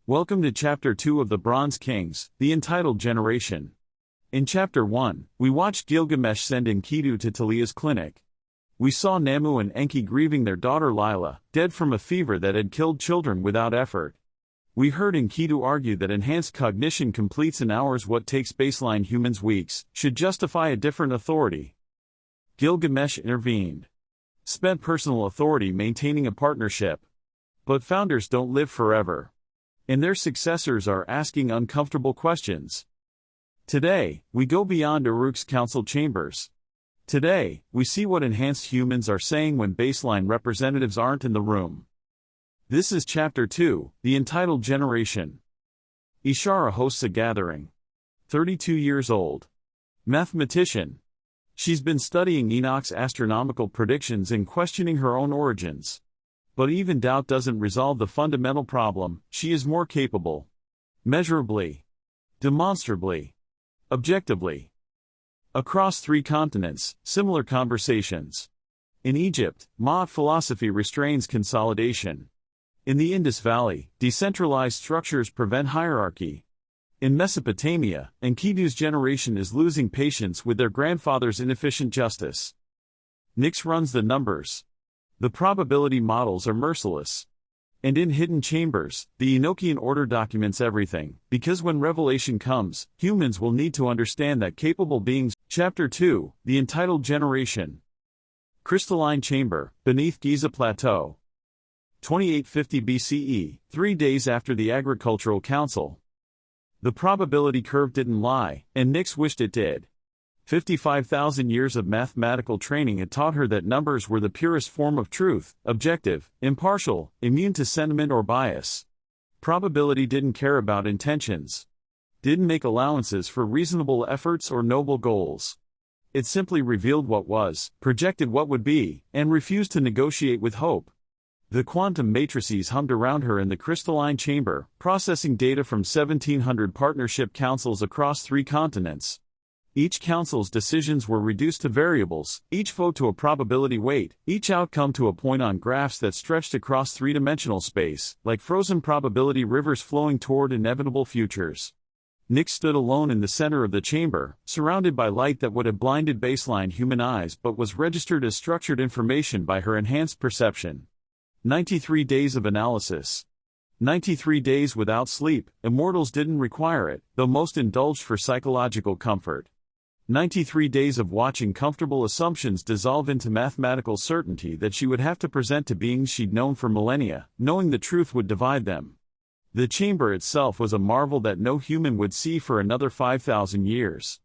Welcome to Chapter 2 of The Bronze Kings, the entitled Generation. In Chapter 1, we watched Gilgamesh send Enkidu to Talia's clinic. We saw Namu and Enki grieving their daughter Lila, dead from a fever that had killed children without effort. We heard Enkidu argue that enhanced cognition completes in hours what takes baseline humans weeks, should justify a different authority. Gilgamesh intervened. Spent personal authority maintaining a partnership. But founders don't live forever. And their successors are asking uncomfortable questions. Today, we go beyond Uruk's council chambers. Today, we see what enhanced humans are saying when baseline representatives aren't in the room. This is Chapter 2, the entitled Generation. Ishara hosts a gathering. 32 years old. Mathematician. She's been studying Enoch's astronomical predictions and questioning her own origins. But even doubt doesn't resolve the fundamental problem. She is more capable. Measurably. Demonstrably. Objectively. Across 3 continents, similar conversations. In Egypt, Ma'at philosophy restrains consolidation. In the Indus Valley, decentralized structures prevent hierarchy. In Mesopotamia, Enkidu's generation is losing patience with their grandfather's inefficient justice. Nyx runs the numbers. The probability models are merciless. And in hidden chambers, the Enochian order documents everything, because when revelation comes, humans will need to understand that capable beings. Chapter 2, the entitled Generation. Crystalline chamber, beneath Giza Plateau. 2850 BCE, 3 days after the Agricultural Council. The probability curve didn't lie, and Nyx wished it did. 55,000 years of mathematical training had taught her that numbers were the purest form of truth, objective, impartial, immune to sentiment or bias. Probability didn't care about intentions. Didn't make allowances for reasonable efforts or noble goals. It simply revealed what was, projected what would be, and refused to negotiate with hope. The quantum matrices hummed around her in the crystalline chamber, processing data from 1,700 partnership councils across 3 continents. Each council's decisions were reduced to variables, each vote to a probability weight, each outcome to a point on graphs that stretched across 3-dimensional space, like frozen probability rivers flowing toward inevitable futures. Nyx stood alone in the center of the chamber, surrounded by light that would have blinded baseline human eyes but was registered as structured information by her enhanced perception. 93 days of analysis. 93 days without sleep. Immortals didn't require it, though most indulged for psychological comfort. 93 days of watching comfortable assumptions dissolve into mathematical certainty that she would have to present to beings she'd known for millennia, knowing the truth would divide them. The chamber itself was a marvel that no human would see for another 5,000 years.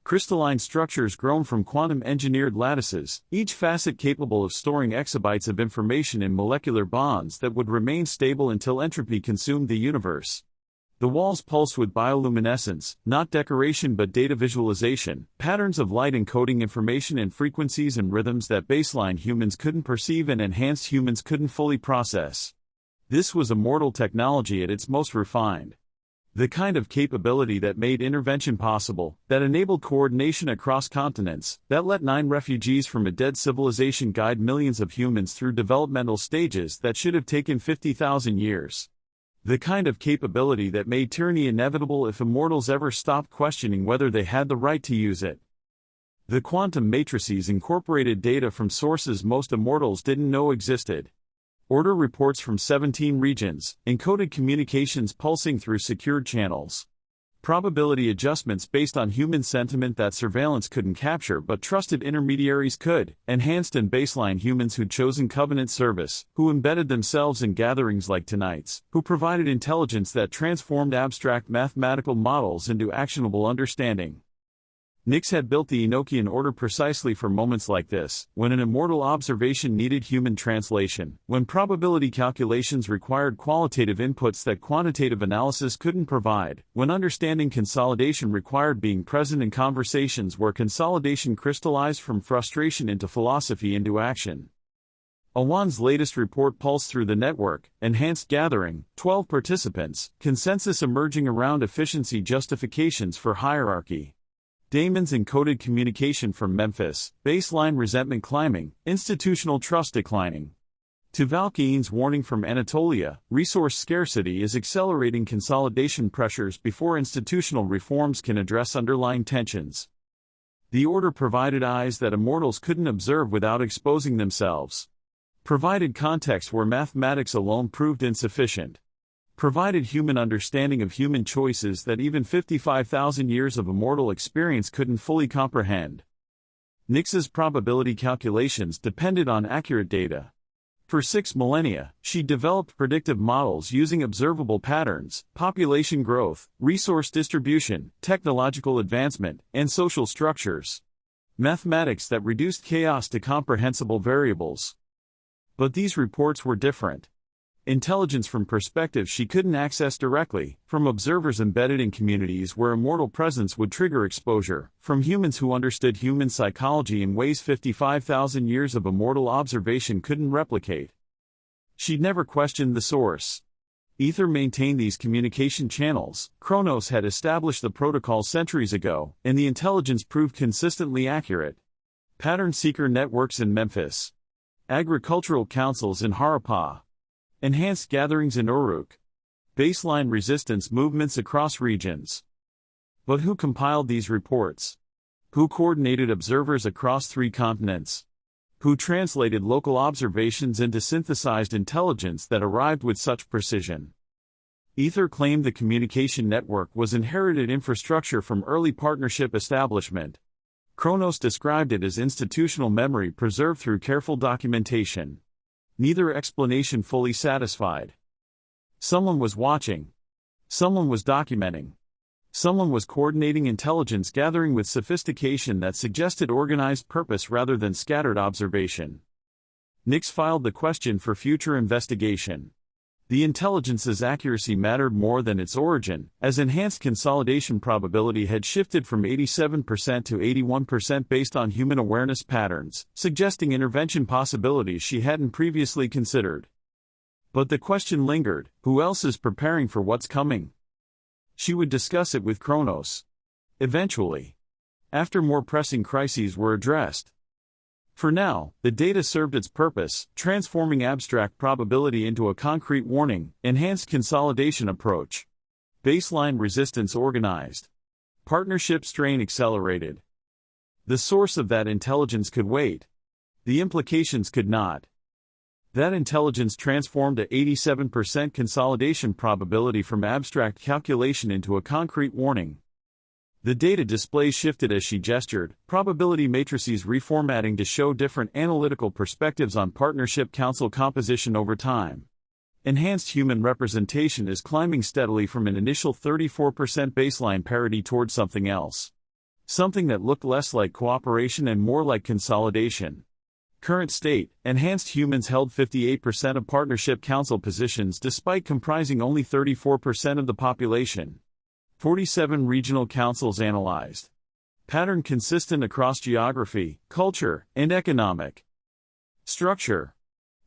Crystalline structures grown from quantum-engineered lattices, each facet capable of storing exabytes of information in molecular bonds that would remain stable until entropy consumed the universe. The walls pulsed with bioluminescence, not decoration but data visualization, patterns of light encoding information in frequencies and rhythms that baseline humans couldn't perceive and enhanced humans couldn't fully process. This was immortal technology at its most refined. The kind of capability that made intervention possible, that enabled coordination across continents, that let 9 refugees from a dead civilization guide millions of humans through developmental stages that should have taken 50,000 years. The kind of capability that made tyranny inevitable if immortals ever stopped questioning whether they had the right to use it. The quantum matrices incorporated data from sources most immortals didn't know existed. Order reports from 17 regions, encoded communications pulsing through secured channels. Probability adjustments based on human sentiment that surveillance couldn't capture but trusted intermediaries could, enhanced and baseline humans who'd chosen covenant service, who embedded themselves in gatherings like tonight's, who provided intelligence that transformed abstract mathematical models into actionable understanding. Nyx had built the Enochian order precisely for moments like this, when an immortal observation needed human translation, when probability calculations required qualitative inputs that quantitative analysis couldn't provide, when understanding consolidation required being present in conversations where consolidation crystallized from frustration into philosophy into action. Awan's latest report pulsed through the network, enhanced gathering, 12 participants, consensus emerging around efficiency justifications for hierarchy. Damon's encoded communication from Memphis, baseline resentment climbing, institutional trust declining. To Valkyine's warning from Anatolia, resource scarcity is accelerating consolidation pressures before institutional reforms can address underlying tensions. The order provided eyes that immortals couldn't observe without exposing themselves. Provided context where mathematics alone proved insufficient. Provided human understanding of human choices that even 55,000 years of immortal experience couldn't fully comprehend. Nix's probability calculations depended on accurate data. For 6 millennia, she developed predictive models using observable patterns, population growth, resource distribution, technological advancement, and social structures. Mathematics that reduced chaos to comprehensible variables. But these reports were different. Intelligence from perspectives she couldn't access directly, from observers embedded in communities where immortal presence would trigger exposure, from humans who understood human psychology in ways 55,000 years of immortal observation couldn't replicate. She'd never questioned the source. Ether maintained these communication channels, Kronos had established the protocol centuries ago, and the intelligence proved consistently accurate. Pattern seeker networks in Memphis. Agricultural councils in Harappa. Enhanced gatherings in Uruk. Baseline resistance movements across regions. But who compiled these reports? Who coordinated observers across 3 continents? Who translated local observations into synthesized intelligence that arrived with such precision? Ether claimed the communication network was inherited infrastructure from early partnership establishment. Kronos described it as institutional memory preserved through careful documentation. Neither explanation fully satisfied. Someone was watching. Someone was documenting. Someone was coordinating intelligence gathering with sophistication that suggested organized purpose rather than scattered observation. Nix filed the question for future investigation. The intelligence's accuracy mattered more than its origin, as enhanced consolidation probability had shifted from 87% to 81% based on human awareness patterns, suggesting intervention possibilities she hadn't previously considered. But the question lingered, who else is preparing for what's coming? She would discuss it with Kronos. Eventually. After more pressing crises were addressed. For now, the data served its purpose, transforming abstract probability into a concrete warning, enhanced consolidation approach. Baseline resistance organized. Partnership strain accelerated. The source of that intelligence could wait. The implications could not. That intelligence transformed a 87% consolidation probability from abstract calculation into a concrete warning. The data display shifted as she gestured, probability matrices reformatting to show different analytical perspectives on partnership council composition over time. Enhanced human representation is climbing steadily from an initial 34% baseline parity toward something else. Something that looked less like cooperation and more like consolidation. Current state, enhanced humans held 58% of partnership council positions despite comprising only 34% of the population. 47 regional councils analyzed. Pattern consistent across geography, culture, and economic structure.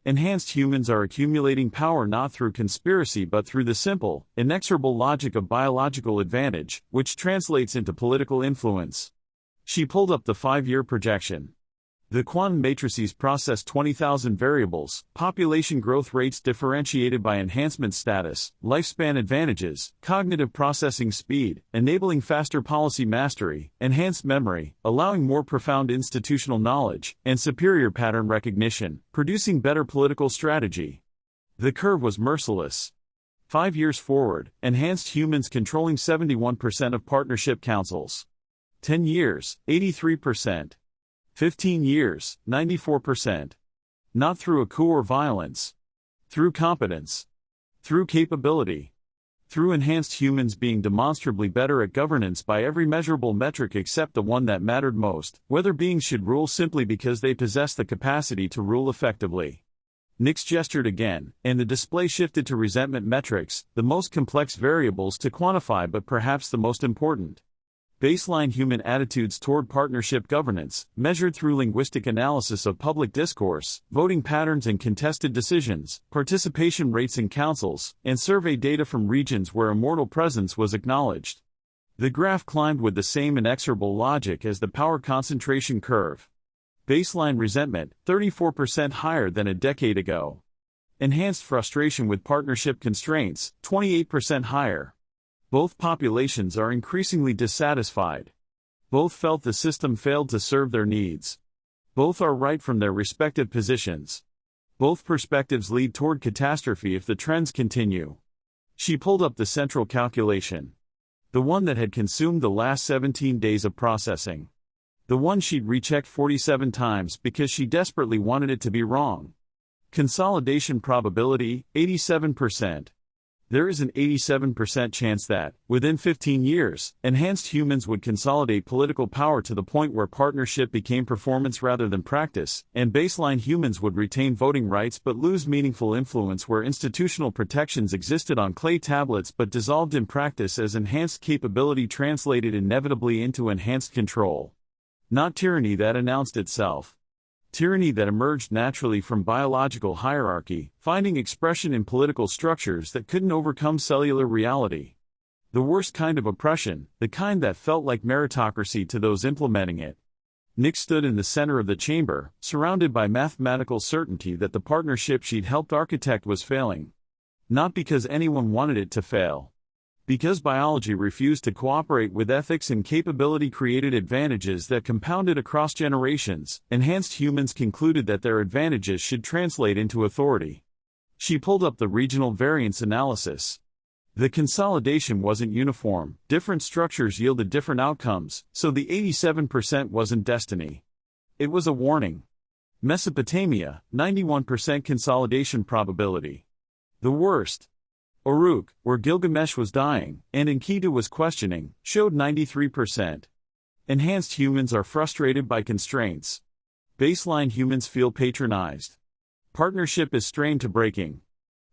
Enhanced humans are accumulating power not through conspiracy but through the simple, inexorable logic of biological advantage, which translates into political influence. She pulled up the 5-year projection. The quantum matrices process 20,000 variables, population growth rates differentiated by enhancement status, lifespan advantages, cognitive processing speed, enabling faster policy mastery, enhanced memory, allowing more profound institutional knowledge, and superior pattern recognition, producing better political strategy. The curve was merciless. 5 years forward, enhanced humans controlling 71% of partnership councils. 10 years, 83%. 15 years, 94%. Not through a coup or violence. Through competence. Through capability. Through enhanced humans being demonstrably better at governance by every measurable metric except the one that mattered most, whether beings should rule simply because they possess the capacity to rule effectively. Nix gestured again, and the display shifted to resentment metrics, the most complex variables to quantify but perhaps the most important. Baseline human attitudes toward partnership governance, measured through linguistic analysis of public discourse, voting patterns and contested decisions, participation rates in councils, and survey data from regions where immortal presence was acknowledged. The graph climbed with the same inexorable logic as the power concentration curve. Baseline resentment, 34% higher than a decade ago. Enhanced frustration with partnership constraints, 28% higher. Both populations are increasingly dissatisfied. Both felt the system failed to serve their needs. Both are right from their respective positions. Both perspectives lead toward catastrophe if the trends continue. She pulled up the central calculation. The one that had consumed the last 17 days of processing. The one she'd rechecked 47 times because she desperately wanted it to be wrong. Consolidation probability, 87%. There is an 87% chance that, within 15 years, enhanced humans would consolidate political power to the point where partnership became performance rather than practice, and baseline humans would retain voting rights but lose meaningful influence where institutional protections existed on clay tablets but dissolved in practice as enhanced capability translated inevitably into enhanced control. Not tyranny that announced itself. Tyranny that emerged naturally from biological hierarchy, finding expression in political structures that couldn't overcome cellular reality. The worst kind of oppression, the kind that felt like meritocracy to those implementing it. Nick stood in the center of the chamber, surrounded by mathematical certainty that the partnership she'd helped architect was failing. Not because anyone wanted it to fail. Because biology refused to cooperate with ethics and capability created advantages that compounded across generations, enhanced humans concluded that their advantages should translate into authority. She pulled up the regional variance analysis. The consolidation wasn't uniform, different structures yielded different outcomes, so the 87% wasn't destiny. It was a warning. Mesopotamia, 91% consolidation probability. The worst. Uruk, where Gilgamesh was dying, and Enkidu was questioning, showed 93%. Enhanced humans are frustrated by constraints. Baseline humans feel patronized. Partnership is strained to breaking.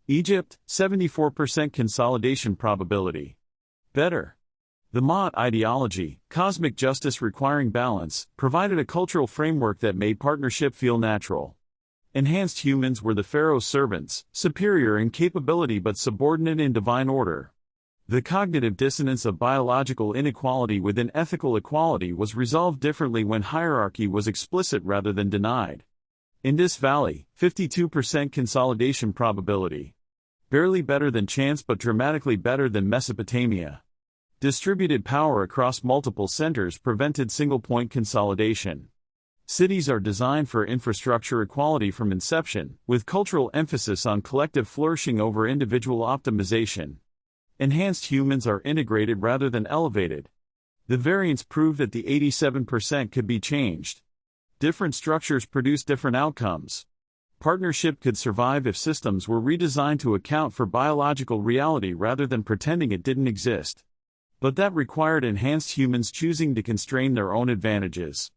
Egypt, 74% consolidation probability. Better. The Ma'at ideology, cosmic justice requiring balance, provided a cultural framework that made partnership feel natural. Enhanced humans were the pharaoh's servants, superior in capability but subordinate in divine order. The cognitive dissonance of biological inequality within ethical equality was resolved differently when hierarchy was explicit rather than denied. Indus Valley, 52% consolidation probability. Barely better than chance but dramatically better than Mesopotamia. Distributed power across multiple centers prevented single-point consolidation. Cities are designed for infrastructure equality from inception, with cultural emphasis on collective flourishing over individual optimization. Enhanced humans are integrated rather than elevated. The variance proved that the 87% could be changed. Different structures produce different outcomes. Partnership could survive if systems were redesigned to account for biological reality rather than pretending it didn't exist. But that required enhanced humans choosing to constrain their own advantages.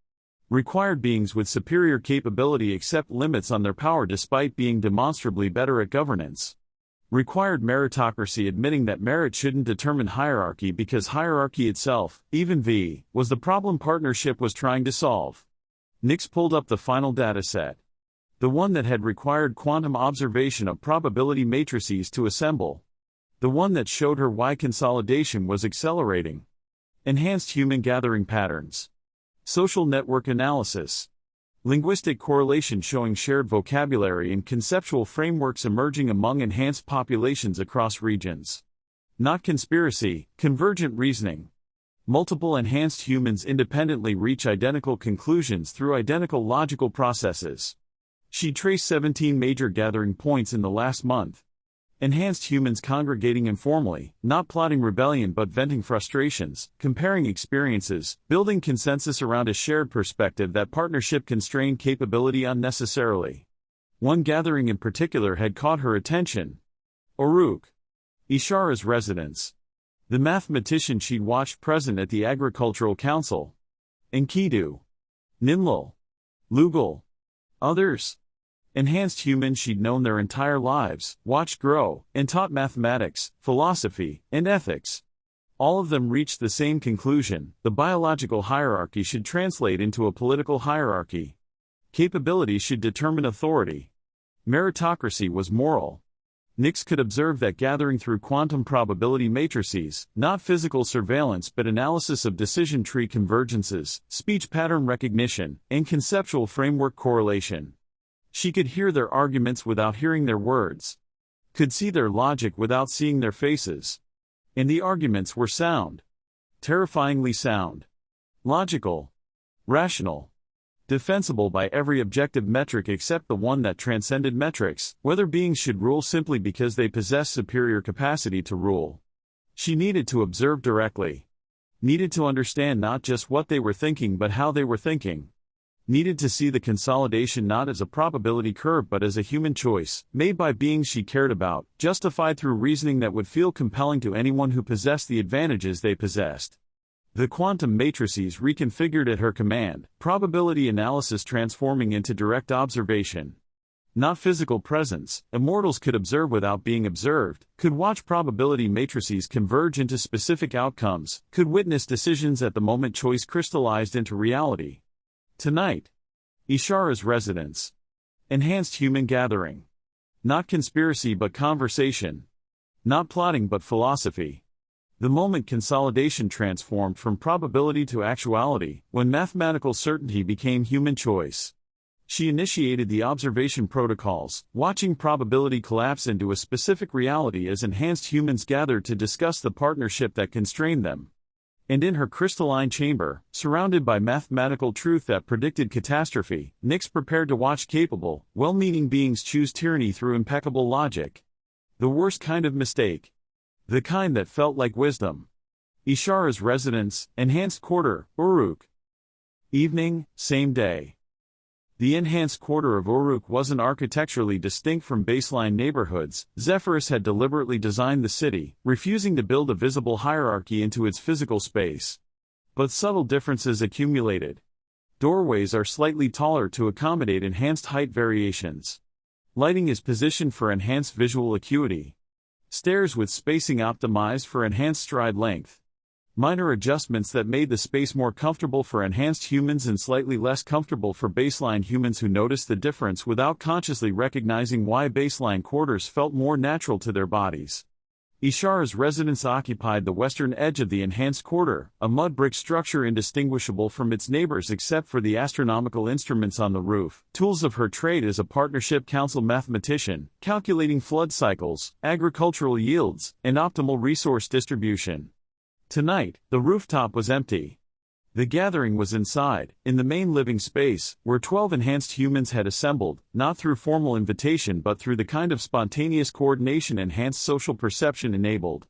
Required beings with superior capability accept limits on their power despite being demonstrably better at governance. Required meritocracy admitting that merit shouldn't determine hierarchy because hierarchy itself, even V, was the problem partnership was trying to solve. Nix pulled up the final dataset. The one that had required quantum observation of probability matrices to assemble. The one that showed her why consolidation was accelerating. Enhanced human gathering patterns. Social network analysis. Linguistic correlation showing shared vocabulary and conceptual frameworks emerging among enhanced populations across regions. Not conspiracy, convergent reasoning. Multiple enhanced humans independently reach identical conclusions through identical logical processes. She traced 17 major gathering points in the last month. Enhanced humans congregating informally, not plotting rebellion but venting frustrations, comparing experiences, building consensus around a shared perspective that partnership constrained capability unnecessarily. One gathering in particular had caught her attention. Uruk. Ishara's residence. The mathematician she'd watched present at the Agricultural Council. Enkidu. Ninlil. Lugal. Others. Enhanced humans she'd known their entire lives, watched grow, and taught mathematics, philosophy, and ethics. All of them reached the same conclusion: the biological hierarchy should translate into a political hierarchy. Capability should determine authority. Meritocracy was moral. Nix could observe that gathering through quantum probability matrices, not physical surveillance but analysis of decision tree convergences, speech pattern recognition, and conceptual framework correlation. She could hear their arguments without hearing their words. Could see their logic without seeing their faces. And the arguments were sound. Terrifyingly sound. Logical. Rational. Defensible by every objective metric except the one that transcended metrics, whether beings should rule simply because they possess superior capacity to rule. She needed to observe directly. Needed to understand not just what they were thinking but how they were thinking. Needed to see the consolidation not as a probability curve but as a human choice, made by beings she cared about, justified through reasoning that would feel compelling to anyone who possessed the advantages they possessed. The quantum matrices reconfigured at her command, probability analysis transforming into direct observation. Not physical presence, immortals could observe without being observed, could watch probability matrices converge into specific outcomes, could witness decisions at the moment choice crystallized into reality. Tonight. Ishara's residence. Enhanced human gathering. Not conspiracy but conversation. Not plotting but philosophy. The moment consolidation transformed from probability to actuality, when mathematical certainty became human choice. She initiated the observation protocols, watching probability collapse into a specific reality as enhanced humans gathered to discuss the partnership that constrained them. And in her crystalline chamber, surrounded by mathematical truth that predicted catastrophe, Nyx prepared to watch capable, well-meaning beings choose tyranny through impeccable logic. The worst kind of mistake. The kind that felt like wisdom. Ishara's residence, enhanced quarter, Uruk. Evening, same day. The enhanced quarter of Uruk wasn't architecturally distinct from baseline neighborhoods. Zephyrus had deliberately designed the city, refusing to build a visible hierarchy into its physical space. But subtle differences accumulated. Doorways are slightly taller to accommodate enhanced height variations. Lighting is positioned for enhanced visual acuity. Stairs with spacing optimized for enhanced stride length. Minor adjustments that made the space more comfortable for enhanced humans and slightly less comfortable for baseline humans who noticed the difference without consciously recognizing why baseline quarters felt more natural to their bodies. Ishara's residence occupied the western edge of the enhanced quarter, a mud brick structure indistinguishable from its neighbors except for the astronomical instruments on the roof, tools of her trade as a partnership council mathematician, calculating flood cycles, agricultural yields, and optimal resource distribution. Tonight, the rooftop was empty. The gathering was inside, in the main living space, where 12 enhanced humans had assembled, not through formal invitation but through the kind of spontaneous coordination enhanced social perception enabled.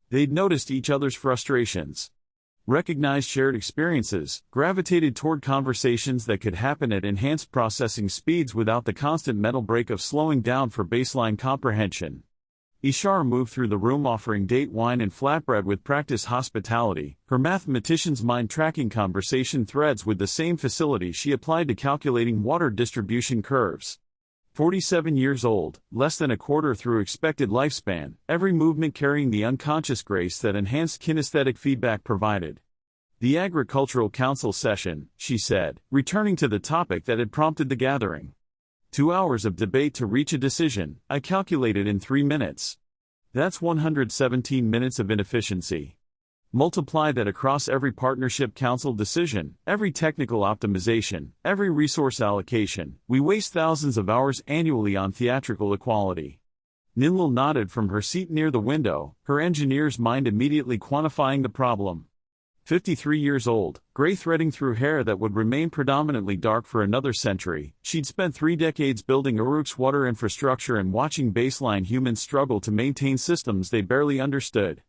They'd noticed each other's frustrations. Recognized shared experiences, gravitated toward conversations that could happen at enhanced processing speeds without the constant mental break of slowing down for baseline comprehension. Ishara moved through the room offering date wine and flatbread with practiced hospitality, her mathematician's mind tracking conversation threads with the same facility she applied to calculating water distribution curves. 47 years old, less than a quarter through expected lifespan, every movement carrying the unconscious grace that enhanced kinesthetic feedback provided. The Agricultural Council session, she said, returning to the topic that had prompted the gathering. 2 hours of debate to reach a decision, I calculated in 3 minutes. That's 117 minutes of inefficiency. Multiply that across every partnership council decision, every technical optimization, every resource allocation, we waste thousands of hours annually on theatrical equality. Ninlil nodded from her seat near the window, her engineer's mind immediately quantifying the problem. 53 years old, gray threading through hair that would remain predominantly dark for another century, she'd spent 3 decades building Uruk's water infrastructure and watching baseline humans struggle to maintain systems they barely understood.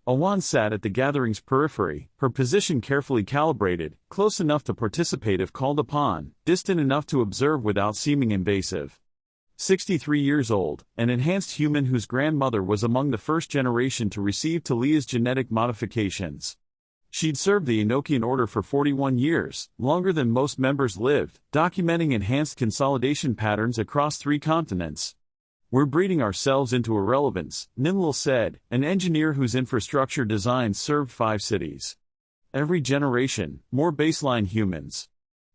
Awan sat at the gathering's periphery, her position carefully calibrated, close enough to participate if called upon, distant enough to observe without seeming invasive. 63 years old, an enhanced human whose grandmother was among the first generation to receive Talia's genetic modifications. She'd served the Enochian Order for 41 years, longer than most members lived, documenting enhanced consolidation patterns across 3 continents. We're breeding ourselves into irrelevance, Ninlil said, an engineer whose infrastructure design served 5 cities. Every generation, more baseline humans.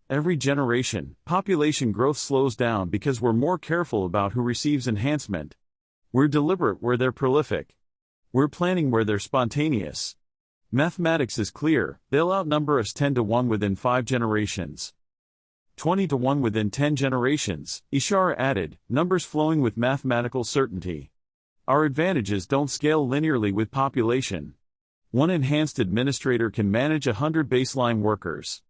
Every generation, population growth slows down because we're more careful about who receives enhancement. We're deliberate where they're prolific. We're planning where they're spontaneous. Mathematics is clear, they'll outnumber us 10 to 1 within 5 generations. 20 to 1 within 10 generations, Ishara added, numbers flowing with mathematical certainty. Our advantages don't scale linearly with population. One enhanced administrator can manage 100 baseline workers.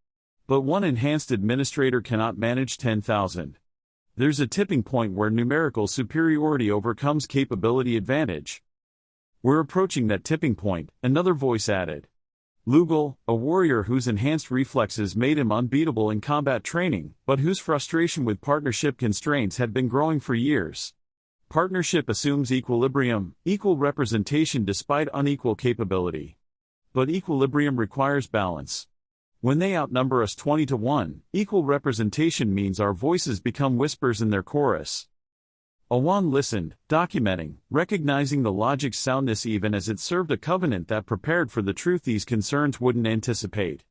But one enhanced administrator cannot manage 10,000. There's a tipping point where numerical superiority overcomes capability advantage. We're approaching that tipping point, another voice added. Lugal, a warrior whose enhanced reflexes made him unbeatable in combat training, but whose frustration with partnership constraints had been growing for years. Partnership assumes equilibrium, equal representation despite unequal capability. But equilibrium requires balance. When they outnumber us 20 to 1, equal representation means our voices become whispers in their chorus. Awan listened, documenting, recognizing the logic's soundness even as it served a covenant that prepared for the truth these concerns wouldn't anticipate.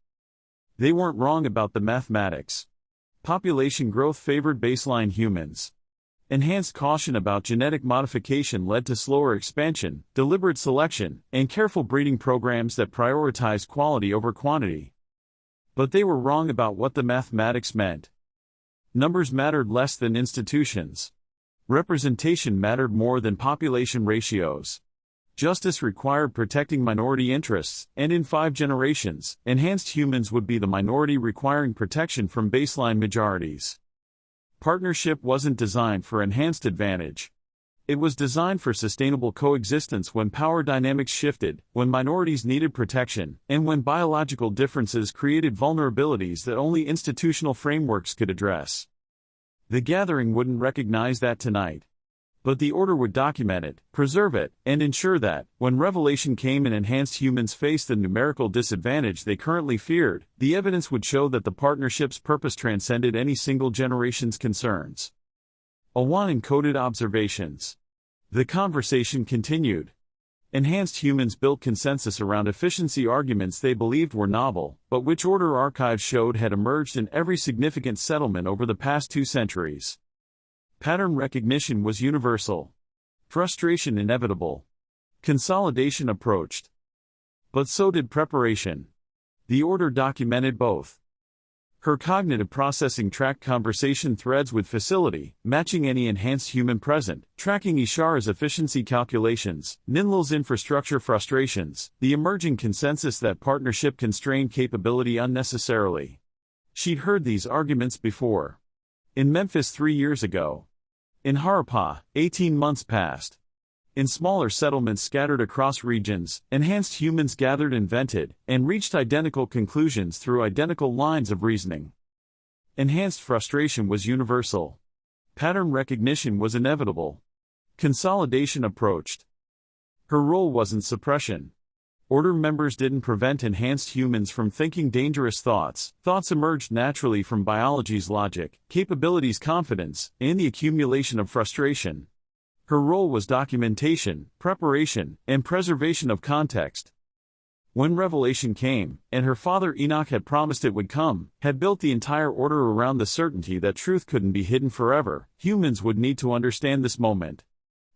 They weren't wrong about the mathematics. Population growth favored baseline humans. Enhanced caution about genetic modification led to slower expansion, deliberate selection, and careful breeding programs that prioritize quality over quantity. But they were wrong about what the mathematics meant. Numbers mattered less than institutions. Representation mattered more than population ratios. Justice required protecting minority interests, and in 5 generations, enhanced humans would be the minority requiring protection from baseline majorities. Partnership wasn't designed for enhanced advantage. It was designed for sustainable coexistence when power dynamics shifted, when minorities needed protection, and when biological differences created vulnerabilities that only institutional frameworks could address. The gathering wouldn't recognize that tonight. But the order would document it, preserve it, and ensure that, when revelation came and enhanced humans faced the numerical disadvantage they currently feared, the evidence would show that the partnership's purpose transcended any single generation's concerns. Awan encoded observations. The conversation continued. Enhanced humans built consensus around efficiency arguments they believed were novel, but which order archives showed had emerged in every significant settlement over the past 2 centuries. Pattern recognition was universal. Frustration inevitable. Consolidation approached. But so did preparation. The order documented both. Her cognitive processing tracked conversation threads with facility, matching any enhanced human present, tracking Ishara's efficiency calculations, Ninlil's infrastructure frustrations, the emerging consensus that partnership constrained capability unnecessarily. She'd heard these arguments before. In Memphis 3 years ago. In Harappa, 18 months past. In smaller settlements scattered across regions, enhanced humans gathered and vented, and reached identical conclusions through identical lines of reasoning. Enhanced frustration was universal. Pattern recognition was inevitable. Consolidation approached. Her role wasn't suppression. Order members didn't prevent enhanced humans from thinking dangerous thoughts. Thoughts emerged naturally from biology's logic, capabilities' confidence, and the accumulation of frustration. Her role was documentation, preparation, and preservation of context. When revelation came, and her father Enoch had promised it would come, had built the entire order around the certainty that truth couldn't be hidden forever, humans would need to understand this moment.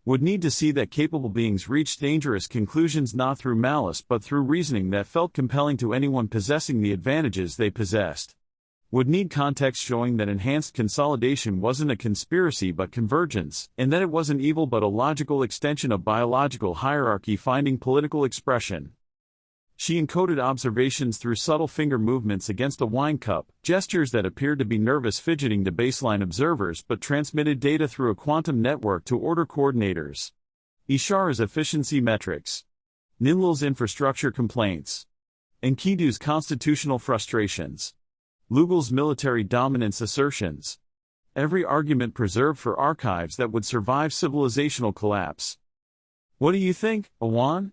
Would need to see that capable beings reached dangerous conclusions not through malice but through reasoning that felt compelling to anyone possessing the advantages they possessed. Would need context showing that enhanced consolidation wasn't a conspiracy but convergence, and that it wasn't evil but a logical extension of biological hierarchy finding political expression. She encoded observations through subtle finger movements against a wine cup, gestures that appeared to be nervous fidgeting to baseline observers but transmitted data through a quantum network to order coordinators. Ishara's efficiency metrics. Ninlil's infrastructure complaints. Enkidu's constitutional frustrations. Lugal's military dominance assertions. Every argument preserved for archives that would survive civilizational collapse. What do you think, Awan?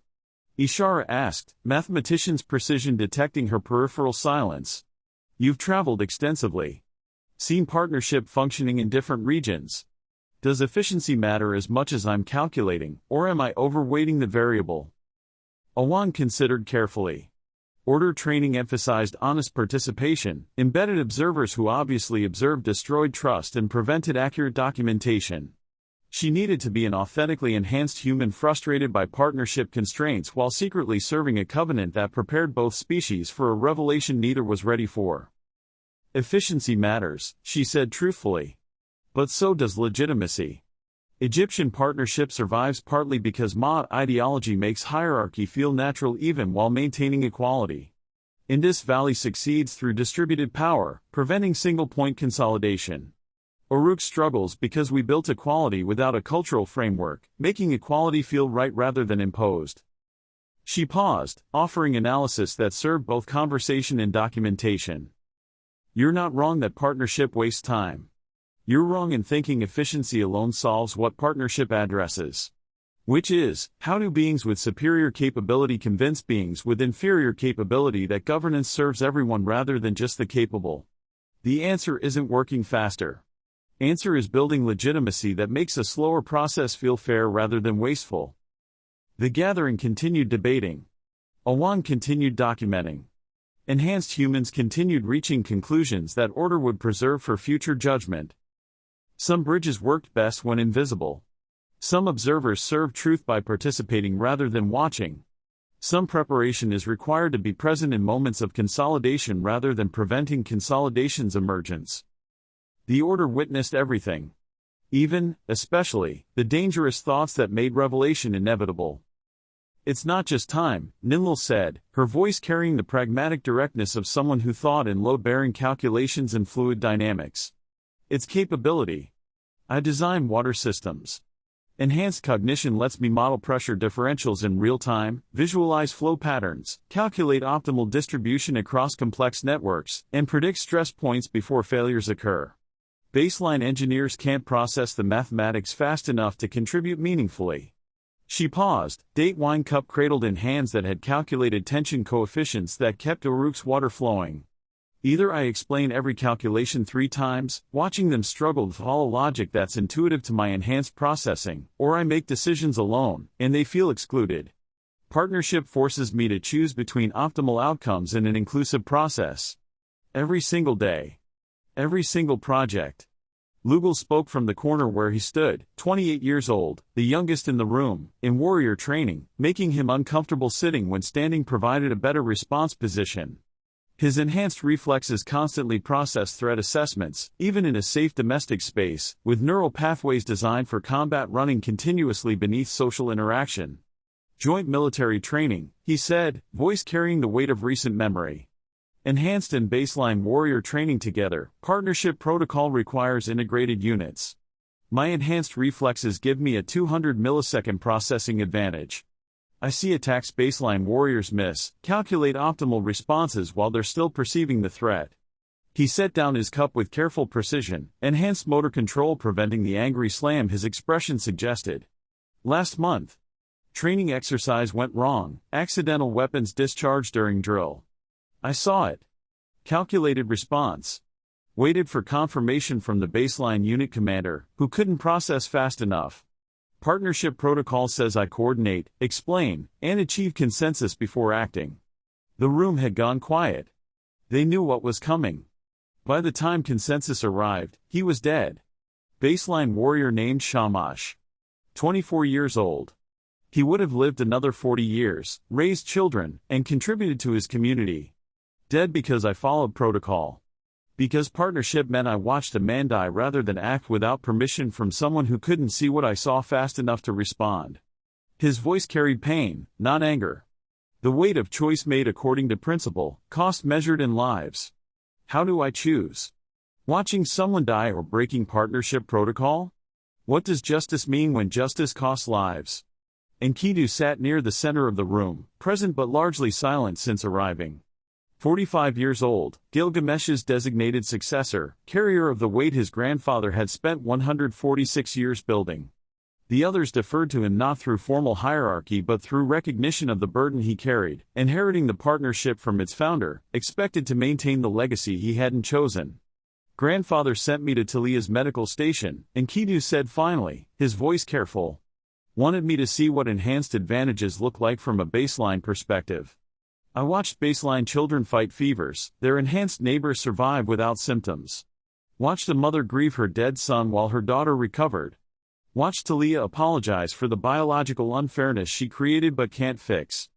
Ishara asked, Mathematician's precision detecting her peripheral silence. You've traveled extensively. Seen partnership functioning in different regions. Does efficiency matter as much as I'm calculating, or am I overweighting the variable? Awan considered carefully. Order training emphasized honest participation, embedded observers who obviously observed destroyed trust and prevented accurate documentation. She needed to be an authentically enhanced human frustrated by partnership constraints while secretly serving a covenant that prepared both species for a revelation neither was ready for. Efficiency matters, she said truthfully. But so does legitimacy. Egyptian partnership survives partly because Ma ideology makes hierarchy feel natural even while maintaining equality. Indus Valley succeeds through distributed power, preventing single-point consolidation. Uruk struggles because we built equality without a cultural framework, making equality feel right rather than imposed. She paused, offering analysis that served both conversation and documentation. You're not wrong that partnership wastes time. You're wrong in thinking efficiency alone solves what partnership addresses. Which is, how do beings with superior capability convince beings with inferior capability that governance serves everyone rather than just the capable? The answer isn't working faster. Answer is building legitimacy that makes a slower process feel fair rather than wasteful. The gathering continued debating. Awan continued documenting. Enhanced humans continued reaching conclusions that order would preserve for future judgment. Some bridges worked best when invisible. Some observers served truth by participating rather than watching. Some preparation is required to be present in moments of consolidation rather than preventing consolidation's emergence. The order witnessed everything. Even, especially, the dangerous thoughts that made revelation inevitable. It's not just time, Ninlil said, her voice carrying the pragmatic directness of someone who thought in load-bearing calculations and fluid dynamics. It's capability. I design water systems. Enhanced cognition lets me model pressure differentials in real time, visualize flow patterns, calculate optimal distribution across complex networks, and predict stress points before failures occur. Baseline engineers can't process the mathematics fast enough to contribute meaningfully. She paused, date wine cup cradled in hands that had calculated tension coefficients that kept Uruk's water flowing. Either I explain every calculation 3 times, watching them struggle to follow logic that's intuitive to my enhanced processing, or I make decisions alone, and they feel excluded. Partnership forces me to choose between optimal outcomes in an inclusive process. Every single day. Every single project. Lugal spoke from the corner where he stood, 28 years old, the youngest in the room, in warrior training, making him uncomfortable sitting when standing provided a better response position. His enhanced reflexes constantly process threat assessments, even in a safe domestic space, with neural pathways designed for combat running continuously beneath social interaction. Joint military training, he said, voice carrying the weight of recent memory. Enhanced and baseline warrior training together, partnership protocol requires integrated units. My enhanced reflexes give me a 200 millisecond processing advantage. I see attacks baseline warriors miss, calculate optimal responses while they're still perceiving the threat. He set down his cup with careful precision, enhanced motor control preventing the angry slam his expression suggested. Last month. Training exercise went wrong, accidental weapons discharged during drill. I saw it. Calculated response. Waited for confirmation from the baseline unit commander, who couldn't process fast enough. Partnership protocol says I coordinate, explain, and achieve consensus before acting. The room had gone quiet. They knew what was coming. By the time consensus arrived, he was dead. Baseline warrior named Shamash. 24 years old. He would have lived another 40 years, raised children, and contributed to his community. Dead because I followed protocol. Because partnership meant I watched a man die rather than act without permission from someone who couldn't see what I saw fast enough to respond. His voice carried pain, not anger. The weight of choice made according to principle, cost measured in lives. How do I choose? Watching someone die or breaking partnership protocol? What does justice mean when justice costs lives? Enkidu sat near the center of the room, present but largely silent since arriving. 45 years old, Gilgamesh's designated successor, carrier of the weight his grandfather had spent 146 years building. The others deferred to him not through formal hierarchy but through recognition of the burden he carried, inheriting the partnership from its founder, expected to maintain the legacy he hadn't chosen. Grandfather sent me to Talia's medical station, Enkidu said finally, his voice careful. Wanted me to see what enhanced advantages look like from a baseline perspective. I watched baseline children fight fevers, their enhanced neighbors survive without symptoms. Watched a mother grieve her dead son while her daughter recovered. Watched Talia apologize for the biological unfairness she created but can't fix.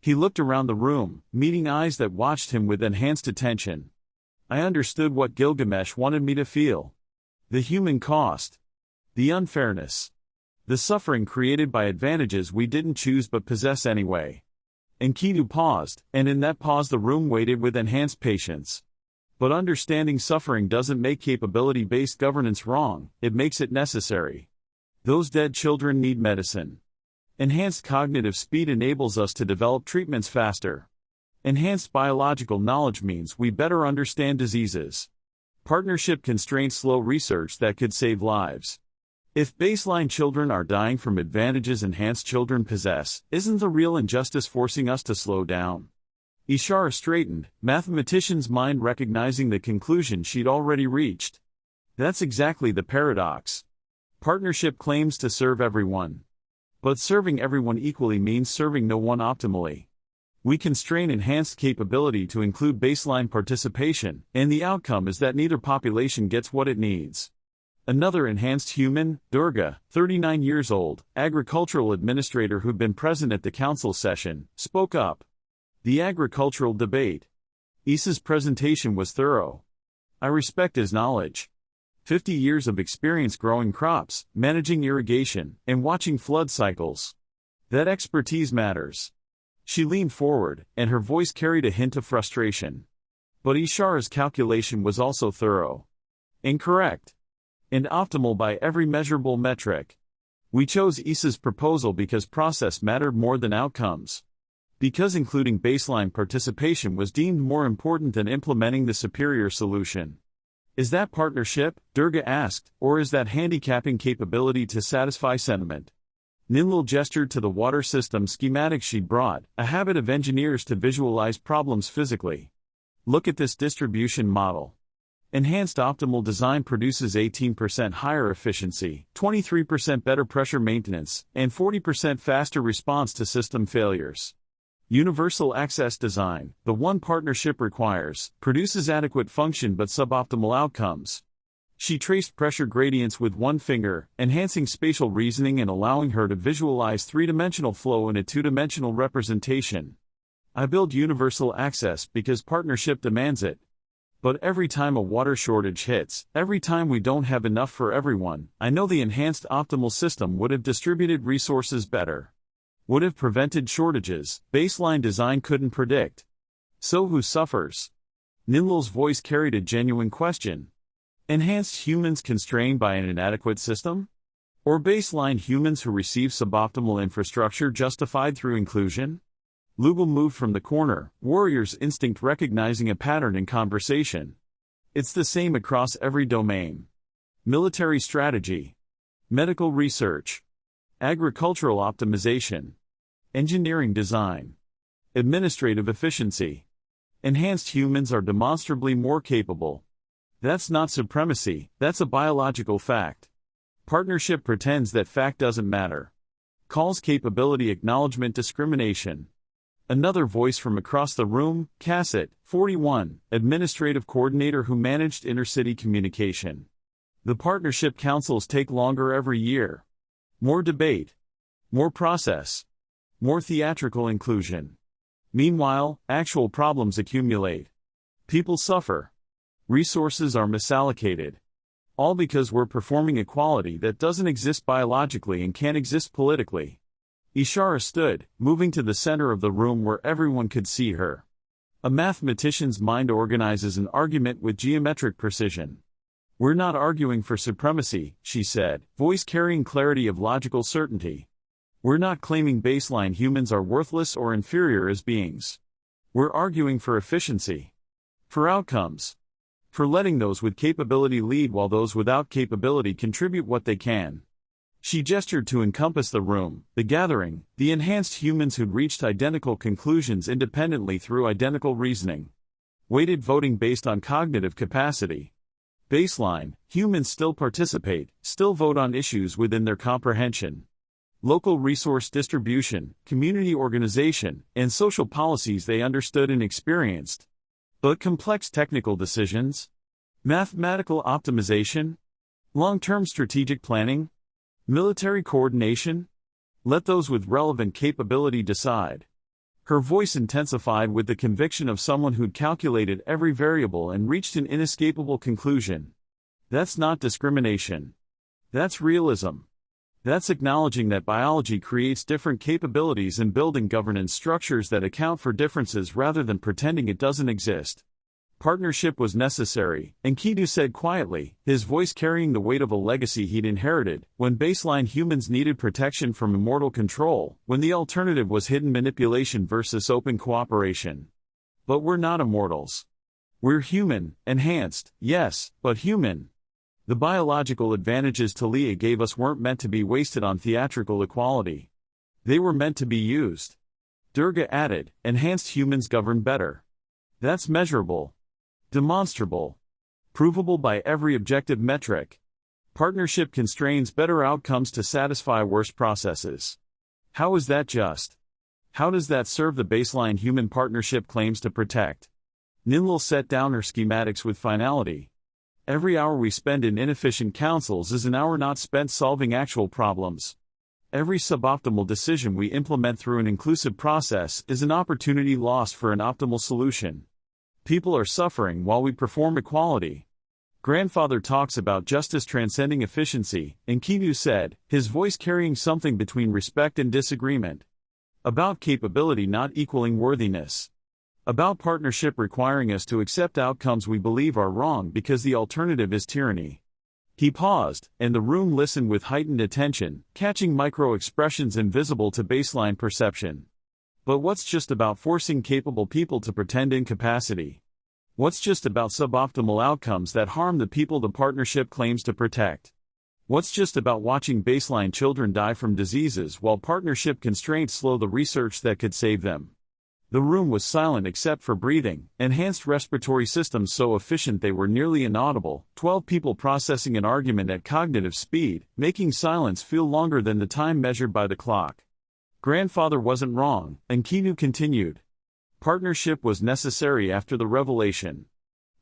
He looked around the room, meeting eyes that watched him with enhanced attention. I understood what Gilgamesh wanted me to feel. The human cost. The unfairness. The suffering created by advantages we didn't choose but possess anyway. Enkidu paused, and in that pause the room waited with enhanced patience. But understanding suffering doesn't make capability-based governance wrong, it makes it necessary. Those dead children need medicine. Enhanced cognitive speed enables us to develop treatments faster. Enhanced biological knowledge means we better understand diseases. Partnership constraints slow research that could save lives. If baseline children are dying from advantages enhanced children possess, isn't the real injustice forcing us to slow down? Ishara straightened, Mathematician's mind recognizing the conclusion she'd already reached. That's exactly the paradox. Partnership claims to serve everyone. But serving everyone equally means serving no one optimally. We constrain enhanced capability to include baseline participation, and the outcome is that neither population gets what it needs. Another enhanced human, Durga, 39 years old, agricultural administrator who'd been present at the council session, spoke up. The agricultural debate. Isa's presentation was thorough. I respect his knowledge. 50 years of experience growing crops, managing irrigation, and watching flood cycles. That expertise matters. She leaned forward, and her voice carried a hint of frustration. But Ishara's calculation was also thorough. Incorrect. And optimal by every measurable metric. We chose Isa's proposal because process mattered more than outcomes. Because including baseline participation was deemed more important than implementing the superior solution. Is that partnership, Durga asked, or is that handicapping capability to satisfy sentiment? Ninlil gestured to the water system schematics she'd brought, a habit of engineers to visualize problems physically. Look at this distribution model. Enhanced optimal design produces 18% higher efficiency, 23% better pressure maintenance, and 40% faster response to system failures. Universal access design, the one partnership requires, produces adequate function but suboptimal outcomes. She traced pressure gradients with one finger, enhancing spatial reasoning and allowing her to visualize three-dimensional flow in a two-dimensional representation. I build universal access because partnership demands it. But every time a water shortage hits, every time we don't have enough for everyone, I know the enhanced optimal system would have distributed resources better. Would have prevented shortages, baseline design couldn't predict. So who suffers? Ninlil's voice carried a genuine question. Enhanced humans constrained by an inadequate system? Or baseline humans who receive suboptimal infrastructure justified through inclusion? Lugal moved from the corner, warrior's instinct recognizing a pattern in conversation. It's the same across every domain. Military strategy. Medical research. Agricultural optimization. Engineering design. Administrative efficiency. Enhanced humans are demonstrably more capable. That's not supremacy, that's a biological fact. Partnership pretends that fact doesn't matter. Calls capability acknowledgement discrimination. Another voice from across the room, Cassett, 41, administrative coordinator who managed intercity communication. The partnership councils take longer every year. More debate. More process. More theatrical inclusion. Meanwhile, actual problems accumulate. People suffer. Resources are misallocated. All because we're performing equality that doesn't exist biologically and can't exist politically. Ishara stood, moving to the center of the room where everyone could see her. A mathematician's mind organizes an argument with geometric precision. We're not arguing for supremacy, she said, voice carrying clarity of logical certainty. We're not claiming baseline humans are worthless or inferior as beings. We're arguing for efficiency. For outcomes. For letting those with capability lead while those without capability contribute what they can. She gestured to encompass the room, the gathering, the enhanced humans who'd reached identical conclusions independently through identical reasoning. Weighted voting based on cognitive capacity. Baseline, humans still participate, still vote on issues within their comprehension. Local resource distribution, community organization, and social policies they understood and experienced. But complex technical decisions? Mathematical optimization? Long-term strategic planning? Military coordination? Let those with relevant capability decide. Her voice intensified with the conviction of someone who'd calculated every variable and reached an inescapable conclusion. That's not discrimination. That's realism. That's acknowledging that biology creates different capabilities and building governance structures that account for differences rather than pretending it doesn't exist. Partnership was necessary, Enkidu said quietly, his voice carrying the weight of a legacy he'd inherited, when baseline humans needed protection from immortal control, when the alternative was hidden manipulation versus open cooperation. But we're not immortals. We're human, enhanced, yes, but human. The biological advantages Talia gave us weren't meant to be wasted on theatrical equality. They were meant to be used. Durga added, enhanced humans govern better. That's measurable. Demonstrable. Provable by every objective metric. Partnership constrains better outcomes to satisfy worse processes. How is that just? How does that serve the baseline human partnership claims to protect? Ninlil set down her schematics with finality. Every hour we spend in inefficient councils is an hour not spent solving actual problems. Every suboptimal decision we implement through an inclusive process is an opportunity lost for an optimal solution. People are suffering while we perform equality. Grandfather talks about justice transcending efficiency, Enkidu said, his voice carrying something between respect and disagreement. About capability not equaling worthiness. About partnership requiring us to accept outcomes we believe are wrong because the alternative is tyranny. He paused, and the room listened with heightened attention, catching micro-expressions invisible to baseline perception. But what's just about forcing capable people to pretend incapacity? What's just about suboptimal outcomes that harm the people the partnership claims to protect? What's just about watching baseline children die from diseases while partnership constraints slow the research that could save them? The room was silent except for breathing, enhanced respiratory systems so efficient they were nearly inaudible, 12 people processing an argument at cognitive speed, making silence feel longer than the time measured by the clock. Grandfather wasn't wrong, Enkidu continued. Partnership was necessary after the revelation.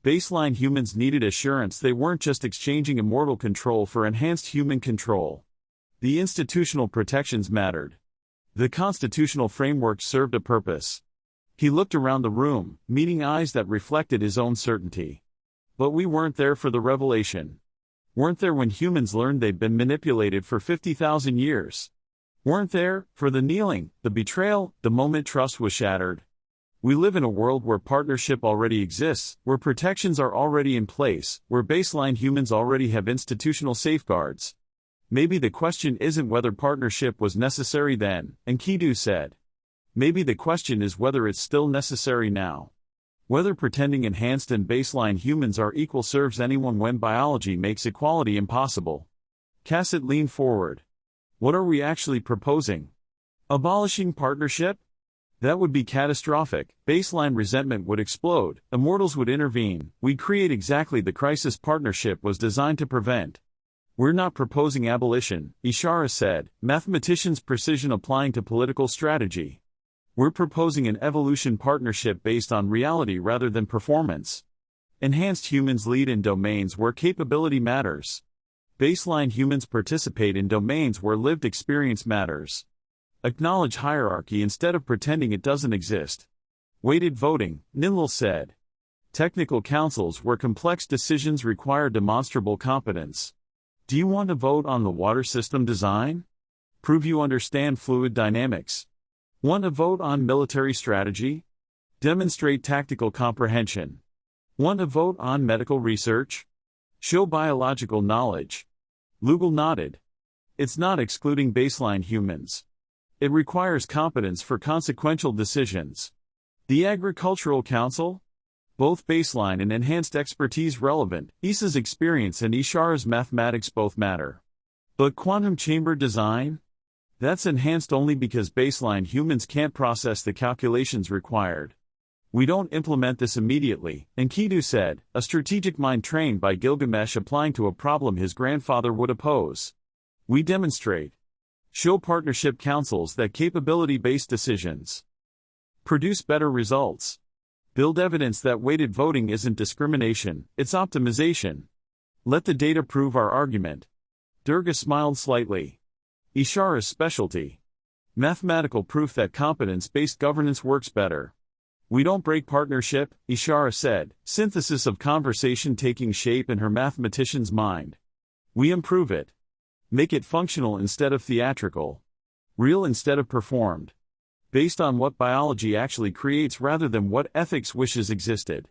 Baseline humans needed assurance they weren't just exchanging immortal control for enhanced human control. The institutional protections mattered. The constitutional framework served a purpose. He looked around the room, meeting eyes that reflected his own certainty. But we weren't there for the revelation. Weren't there when humans learned they'd been manipulated for 50,000 years. Weren't there for the kneeling, the betrayal, the moment trust was shattered. We live in a world where partnership already exists, where protections are already in place, where baseline humans already have institutional safeguards. Maybe the question isn't whether partnership was necessary then, Enkidu said. Maybe the question is whether it's still necessary now. Whether pretending enhanced and baseline humans are equal serves anyone when biology makes equality impossible. Cassett leaned forward. What are we actually proposing? Abolishing partnership? That would be catastrophic. Baseline resentment would explode, immortals would intervene, we'd create exactly the crisis partnership was designed to prevent. We're not proposing abolition, Ishara said, mathematician's precision applying to political strategy. We're proposing an evolution partnership based on reality rather than performance. Enhanced humans lead in domains where capability matters. Baseline humans participate in domains where lived experience matters. Acknowledge hierarchy instead of pretending it doesn't exist. Weighted voting, Ninlil said. Technical councils where complex decisions require demonstrable competence. Do you want to vote on the water system design? Prove you understand fluid dynamics. Want to vote on military strategy? Demonstrate tactical comprehension. Want to vote on medical research? Show biological knowledge. Lugal nodded. It's not excluding baseline humans. It requires competence for consequential decisions. The Agricultural Council? Both baseline and enhanced expertise relevant, Isa's experience and Ishara's mathematics both matter. But quantum chamber design? That's enhanced only because baseline humans can't process the calculations required. We don't implement this immediately, Enkidu said, a strategic mind trained by Gilgamesh applying to a problem his grandfather would oppose. We demonstrate. Show partnership councils that capability-based decisions produce better results. Build evidence that weighted voting isn't discrimination, it's optimization. Let the data prove our argument. Durga smiled slightly. Ishara's specialty. Mathematical proof that competence-based governance works better. We don't break partnership, Ishara said, synthesis of conversation taking shape in her mathematician's mind. We improve it. Make it functional instead of theatrical. Real instead of performed. Based on what biology actually creates rather than what ethics wishes existed.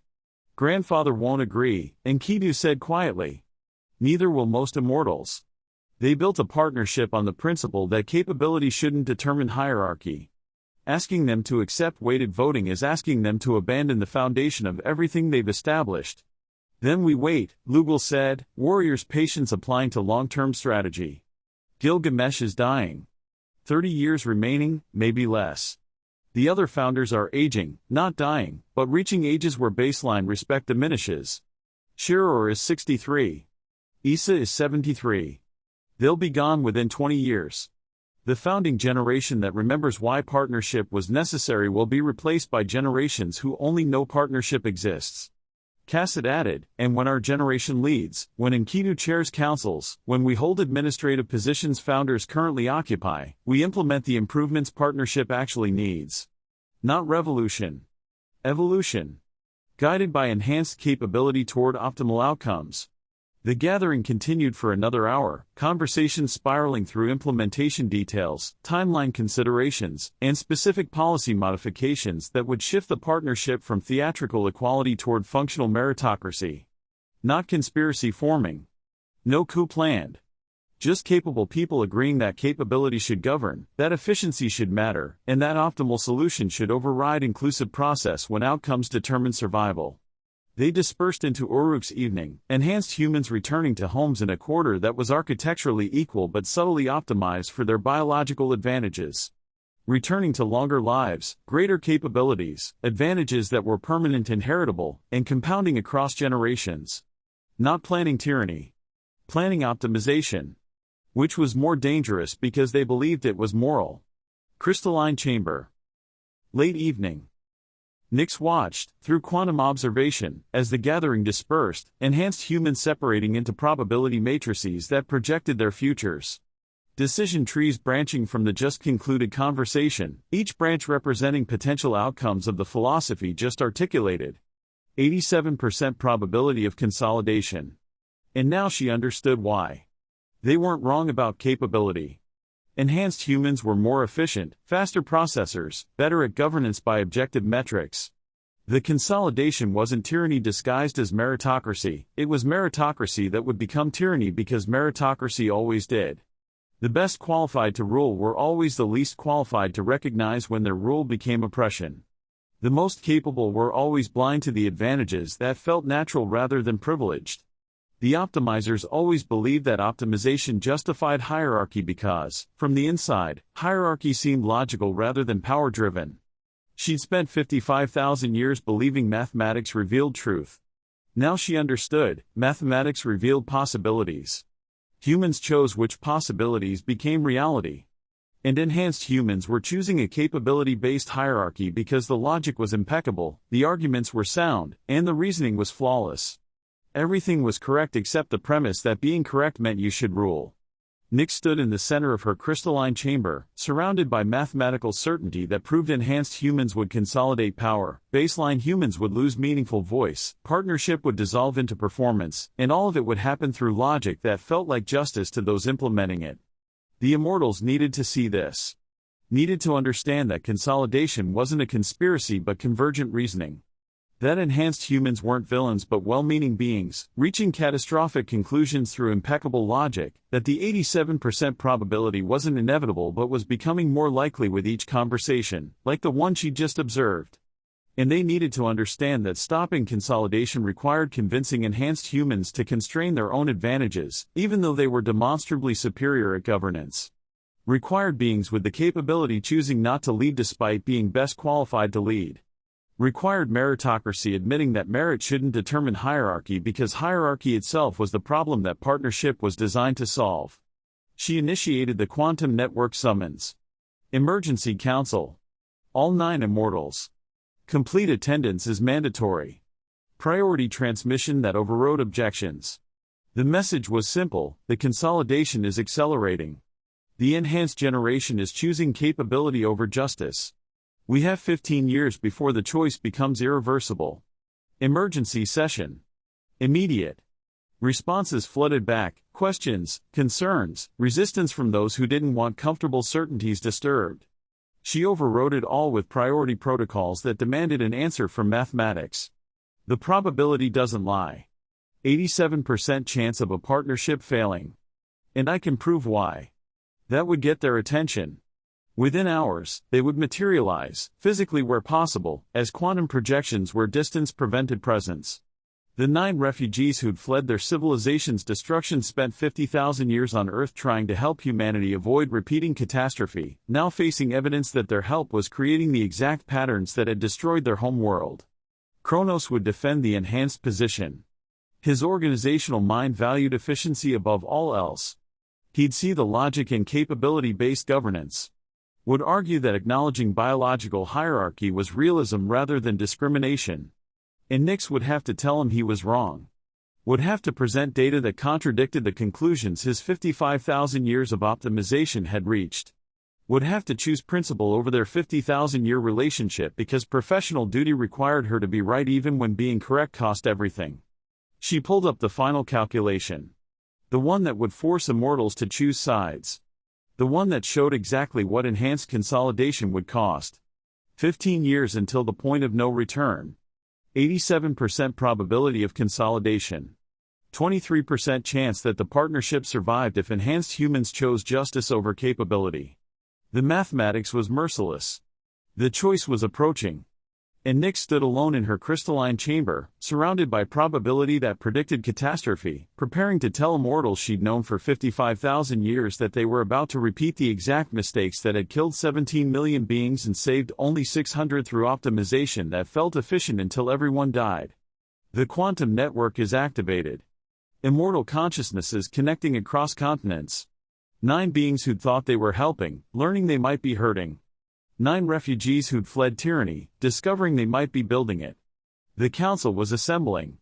Grandfather won't agree, Enkidu said quietly. Neither will most immortals. They built a partnership on the principle that capability shouldn't determine hierarchy. Asking them to accept weighted voting is asking them to abandon the foundation of everything they've established. Then we wait, Lugal said, warrior's patience applying to long-term strategy. Gilgamesh is dying. 30 years remaining, maybe less. The other founders are aging, not dying, but reaching ages where baseline respect diminishes. Ishara is 63. Isa is 73. They'll be gone within 20 years. The founding generation that remembers why partnership was necessary will be replaced by generations who only know partnership exists. Cassett added, and when our generation leads, when Enkidu chairs councils, when we hold administrative positions founders currently occupy, we implement the improvements partnership actually needs. Not revolution. Evolution. Guided by enhanced capability toward optimal outcomes. The gathering continued for another hour, conversations spiraling through implementation details, timeline considerations, and specific policy modifications that would shift the partnership from theatrical equality toward functional meritocracy. Not conspiracy forming. No coup planned. Just capable people agreeing that capability should govern, that efficiency should matter, and that optimal solution should override inclusive process when outcomes determine survival. They dispersed into Uruk's evening, enhanced humans returning to homes in a quarter that was architecturally equal but subtly optimized for their biological advantages. Returning to longer lives, greater capabilities, advantages that were permanent and heritable, and compounding across generations. Not planning tyranny. Planning optimization. Which was more dangerous because they believed it was moral. Crystalline chamber. Late evening. Nix watched, through quantum observation, as the gathering dispersed, enhanced humans separating into probability matrices that projected their futures. Decision trees branching from the just concluded conversation, each branch representing potential outcomes of the philosophy just articulated. 87% probability of consolidation. And now she understood why. They weren't wrong about capability. Enhanced humans were more efficient, faster processors, better at governance by objective metrics. The consolidation wasn't tyranny disguised as meritocracy, it was meritocracy that would become tyranny because meritocracy always did. The best qualified to rule were always the least qualified to recognize when their rule became oppression. The most capable were always blind to the advantages that felt natural rather than privileged. The optimizers always believed that optimization justified hierarchy because, from the inside, hierarchy seemed logical rather than power-driven. She'd spent 55,000 years believing mathematics revealed truth. Now she understood, mathematics revealed possibilities. Humans chose which possibilities became reality. And enhanced humans were choosing a capability-based hierarchy because the logic was impeccable, the arguments were sound, and the reasoning was flawless. Everything was correct except the premise that being correct meant you should rule. Nix stood in the center of her crystalline chamber, surrounded by mathematical certainty that proved enhanced humans would consolidate power, baseline humans would lose meaningful voice, partnership would dissolve into performance, and all of it would happen through logic that felt like justice to those implementing it. The immortals needed to see this. Needed to understand that consolidation wasn't a conspiracy but convergent reasoning. That enhanced humans weren't villains but well-meaning beings, reaching catastrophic conclusions through impeccable logic, that the 87% probability wasn't inevitable but was becoming more likely with each conversation, like the one she'd just observed. And they needed to understand that stopping consolidation required convincing enhanced humans to constrain their own advantages, even though they were demonstrably superior at governance. Required beings with the capability choosing not to lead despite being best qualified to lead. Required meritocracy admitting that merit shouldn't determine hierarchy because hierarchy itself was the problem that partnership was designed to solve. She initiated the quantum network summons. Emergency council. All 9 immortals. Complete attendance is mandatory. Priority transmission that overrode objections. The message was simple, the consolidation is accelerating. The enhanced generation is choosing capability over justice. We have 15 years before the choice becomes irreversible. Emergency session. Immediate. Responses flooded back, questions, concerns, resistance from those who didn't want comfortable certainties disturbed. She overrode it all with priority protocols that demanded an answer from mathematics. The probability doesn't lie. 87% chance of a partnership failing. And I can prove why. That would get their attention. Within hours, they would materialize, physically where possible, as quantum projections where distance prevented presence. The 9 refugees who'd fled their civilization's destruction spent 50,000 years on Earth trying to help humanity avoid repeating catastrophe, now facing evidence that their help was creating the exact patterns that had destroyed their home world. Kronos would defend the enhanced position. His organizational mind valued efficiency above all else. He'd see the logic in capability-based governance. Would argue that acknowledging biological hierarchy was realism rather than discrimination. And Nyx would have to tell him he was wrong. Would have to present data that contradicted the conclusions his 55,000 years of optimization had reached. Would have to choose principle over their 50,000-year relationship because professional duty required her to be right even when being correct cost everything. She pulled up the final calculation. The one that would force immortals to choose sides. The one that showed exactly what enhanced consolidation would cost. 15 years until the point of no return. 87% probability of consolidation. 23% chance that the partnership survived if enhanced humans chose justice over capability. The mathematics was merciless. The choice was approaching. And Nyx stood alone in her crystalline chamber, surrounded by probability that predicted catastrophe, preparing to tell immortals she'd known for 55,000 years that they were about to repeat the exact mistakes that had killed 17 million beings and saved only 600 through optimization that felt efficient until everyone died. The quantum network is activated. Immortal consciousnesses connecting across continents. 9 beings who'd thought they were helping, learning they might be hurting. 9 refugees who'd fled tyranny, discovering they might be building it. The council was assembling.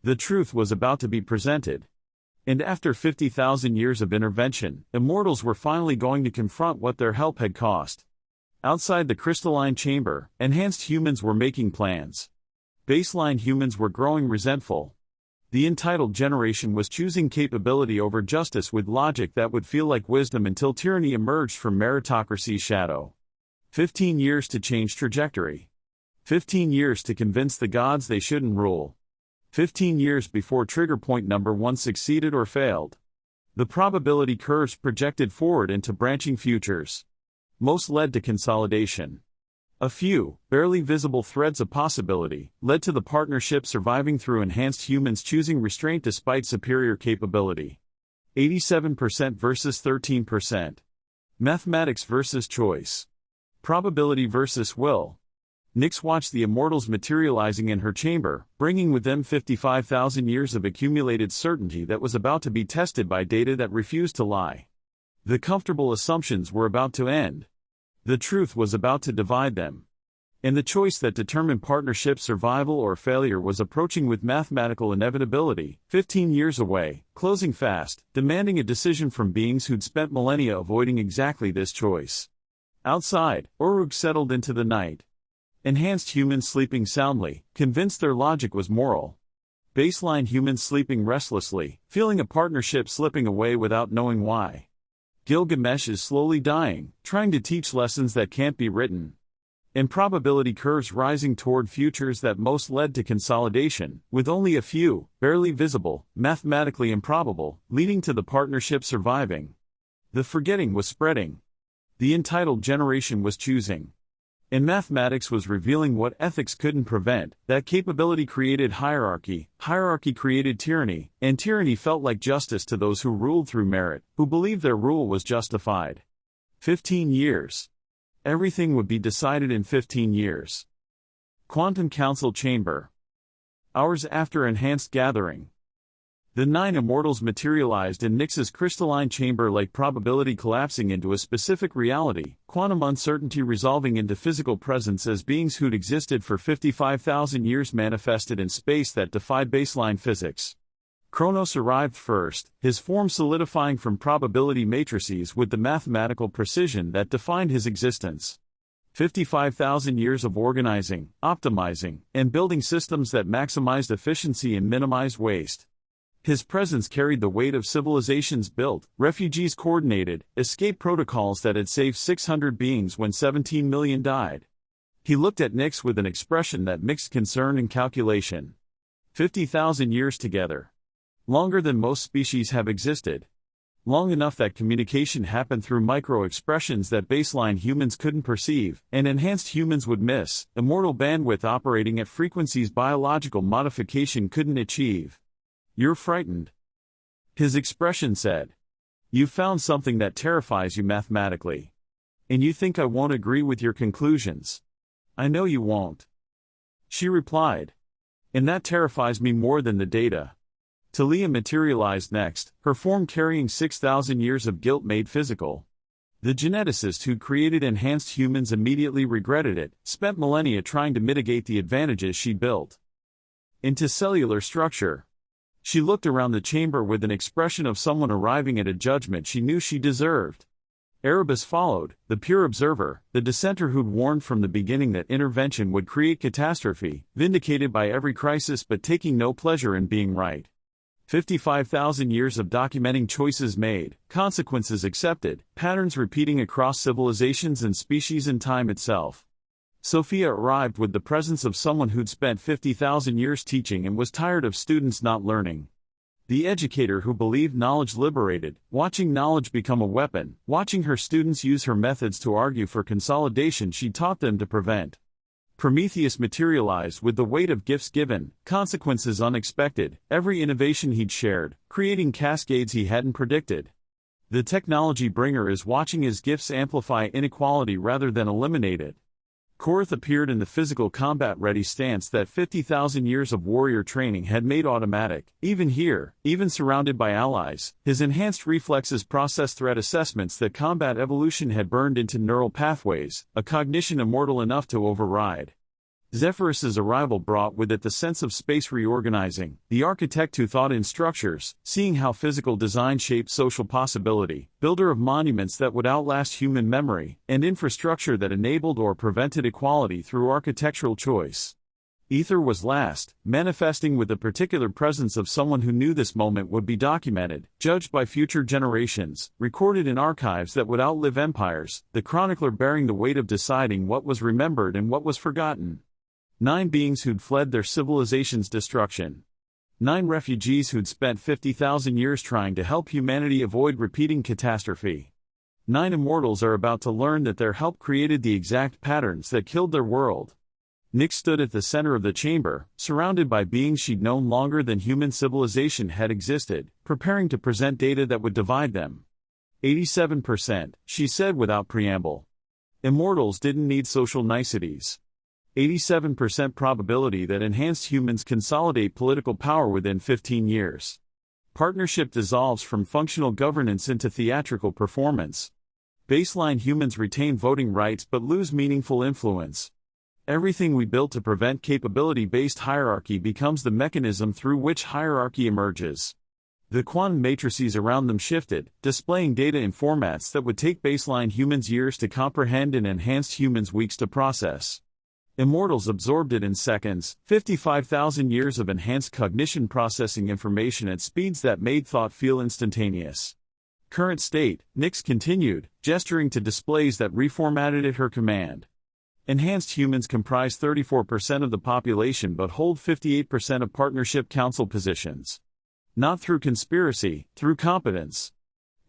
The truth was about to be presented. And after 50,000 years of intervention, immortals were finally going to confront what their help had cost. Outside the crystalline chamber, enhanced humans were making plans. Baseline humans were growing resentful. The entitled generation was choosing capability over justice with logic that would feel like wisdom until tyranny emerged from meritocracy's shadow. 15 years to change trajectory. 15 years to convince the gods they shouldn't rule. 15 years before trigger point number 1 succeeded or failed. The probability curves projected forward into branching futures. Most led to consolidation. A few, barely visible threads of possibility, led to the partnership surviving through enhanced humans choosing restraint despite superior capability. 87% versus 13%. Mathematics versus choice. Probability versus will. Nyx watched the immortals materializing in her chamber, bringing with them 55,000 years of accumulated certainty that was about to be tested by data that refused to lie. The comfortable assumptions were about to end. The truth was about to divide them. And the choice that determined partnership survival or failure was approaching with mathematical inevitability, 15 years away, closing fast, demanding a decision from beings who'd spent millennia avoiding exactly this choice. Outside, Uruk settled into the night. Enhanced humans sleeping soundly, convinced their logic was moral. Baseline humans sleeping restlessly, feeling a partnership slipping away without knowing why. Gilgamesh is slowly dying, trying to teach lessons that can't be written. Improbability curves rising toward futures that most led to consolidation, with only a few, barely visible, mathematically improbable, leading to the partnership surviving. The forgetting was spreading. The entitled generation was choosing. And mathematics was revealing what ethics couldn't prevent, that capability created hierarchy, hierarchy created tyranny, and tyranny felt like justice to those who ruled through merit, who believed their rule was justified. 15 years. Everything would be decided in 15 years. Quantum Council Chamber. Hours after enhanced gathering. The 9 immortals materialized in Nyx's crystalline chamber like probability collapsing into a specific reality, quantum uncertainty resolving into physical presence as beings who'd existed for 55,000 years manifested in space that defied baseline physics. Kronos arrived first, his form solidifying from probability matrices with the mathematical precision that defined his existence. 55,000 years of organizing, optimizing, and building systems that maximized efficiency and minimized waste. His presence carried the weight of civilizations built, refugees coordinated, escape protocols that had saved 600 beings when 17 million died. He looked at Nyx with an expression that mixed concern and calculation. 50,000 years together. Longer than most species have existed. Long enough that communication happened through micro-expressions that baseline humans couldn't perceive, and enhanced humans would miss, immortal bandwidth operating at frequencies biological modification couldn't achieve. You're frightened. His expression said. You found something that terrifies you mathematically. And you think I won't agree with your conclusions. I know you won't. She replied. And that terrifies me more than the data. Talia materialized next, her form carrying 6,000 years of guilt made physical. The geneticist who created enhanced humans immediately regretted it, spent millennia trying to mitigate the advantages she built. Into cellular structure. She looked around the chamber with an expression of someone arriving at a judgment she knew she deserved. Erebus followed, the pure observer, the dissenter who'd warned from the beginning that intervention would create catastrophe, vindicated by every crisis but taking no pleasure in being right. 55,000 years of documenting choices made, consequences accepted, patterns repeating across civilizations and species and time itself. Sophia arrived with the presence of someone who'd spent 50,000 years teaching and was tired of students not learning. The educator who believed knowledge liberated, watching knowledge become a weapon, watching her students use her methods to argue for consolidation she taught them to prevent. Prometheus materialized with the weight of gifts given, consequences unexpected, every innovation he'd shared, creating cascades he hadn't predicted. The technology bringer is watching his gifts amplify inequality rather than eliminate it. Korath appeared in the physical combat-ready stance that 50,000 years of warrior training had made automatic. Even here, even surrounded by allies, his enhanced reflexes processed threat assessments that combat evolution had burned into neural pathways, a cognition immortal enough to override. Zephyrus's arrival brought with it the sense of space reorganizing, the architect who thought in structures, seeing how physical design shaped social possibility, builder of monuments that would outlast human memory, and infrastructure that enabled or prevented equality through architectural choice. Ether was last, manifesting with the particular presence of someone who knew this moment would be documented, judged by future generations, recorded in archives that would outlive empires, the chronicler bearing the weight of deciding what was remembered and what was forgotten. 9 beings who'd fled their civilization's destruction. 9 refugees who'd spent 50,000 years trying to help humanity avoid repeating catastrophe. 9 immortals are about to learn that their help created the exact patterns that killed their world. Nyx stood at the center of the chamber, surrounded by beings she'd known longer than human civilization had existed, preparing to present data that would divide them. 87%, she said without preamble. Immortals didn't need social niceties. 87% probability that enhanced humans consolidate political power within 15 years. Partnership dissolves from functional governance into theatrical performance. Baseline humans retain voting rights but lose meaningful influence. Everything we built to prevent capability-based hierarchy becomes the mechanism through which hierarchy emerges. The quantum matrices around them shifted, displaying data in formats that would take baseline humans years to comprehend and enhanced humans weeks to process. Immortals absorbed it in seconds, 55,000 years of enhanced cognition processing information at speeds that made thought feel instantaneous. Current state, Nyx continued, gesturing to displays that reformatted at her command. Enhanced humans comprise 34% of the population but hold 58% of partnership council positions. Not through conspiracy, through competence.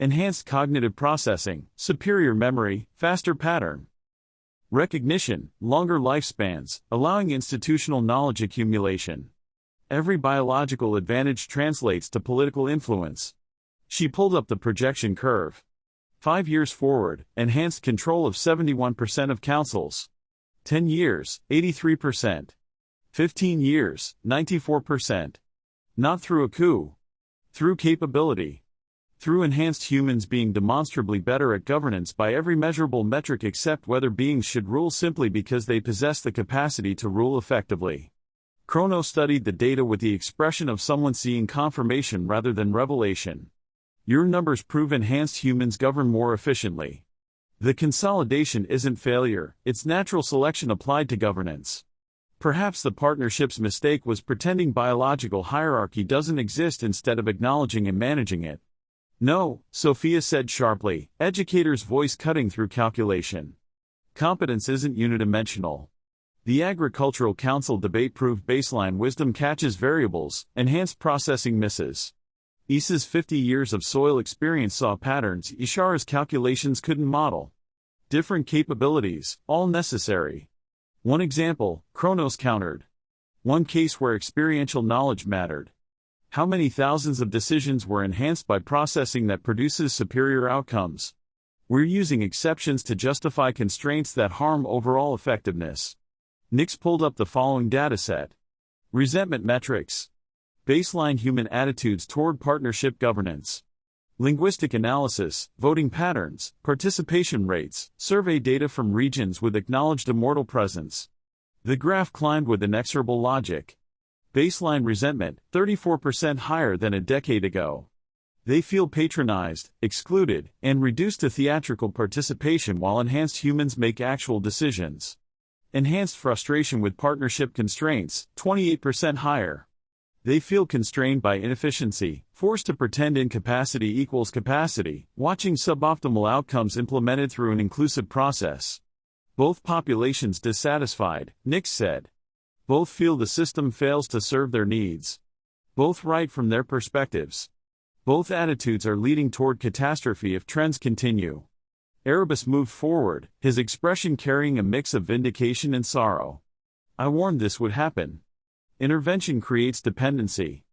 Enhanced cognitive processing, superior memory, faster pattern recognition, longer lifespans, allowing institutional knowledge accumulation. Every biological advantage translates to political influence. She pulled up the projection curve. 5 years forward, enhanced control of 71% of councils. 10 years, 83%. 15 years, 94%. Not through a coup. Through capability. Through enhanced humans being demonstrably better at governance by every measurable metric except whether beings should rule simply because they possess the capacity to rule effectively. Chrono studied the data with the expression of someone seeing confirmation rather than revelation. Your numbers prove enhanced humans govern more efficiently. The consolidation isn't failure, it's natural selection applied to governance. Perhaps the partnership's mistake was pretending biological hierarchy doesn't exist instead of acknowledging and managing it. No, Sophia said sharply, educator's voice cutting through calculation. Competence isn't unidimensional. The Agricultural Council debate proved baseline wisdom catches variables, enhanced processing misses. Isa's 50 years of soil experience saw patterns Ishara's calculations couldn't model. Different capabilities, all necessary. One example, Chronos countered. One case where experiential knowledge mattered. How many thousands of decisions were enhanced by processing that produces superior outcomes? We're using exceptions to justify constraints that harm overall effectiveness. Nix pulled up the following dataset. Resentment metrics. Baseline human attitudes toward partnership governance. Linguistic analysis, voting patterns, participation rates, survey data from regions with acknowledged immortal presence. The graph climbed with inexorable logic. Baseline resentment, 34% higher than a decade ago. They feel patronized, excluded, and reduced to theatrical participation while enhanced humans make actual decisions. Enhanced frustration with partnership constraints, 28% higher. They feel constrained by inefficiency, forced to pretend incapacity equals capacity, watching suboptimal outcomes implemented through an inclusive process. Both populations dissatisfied, Nix said. Both feel the system fails to serve their needs. Both right from their perspectives. Both attitudes are leading toward catastrophe if trends continue. Erebus moved forward, his expression carrying a mix of vindication and sorrow. I warned this would happen. Intervention creates dependency.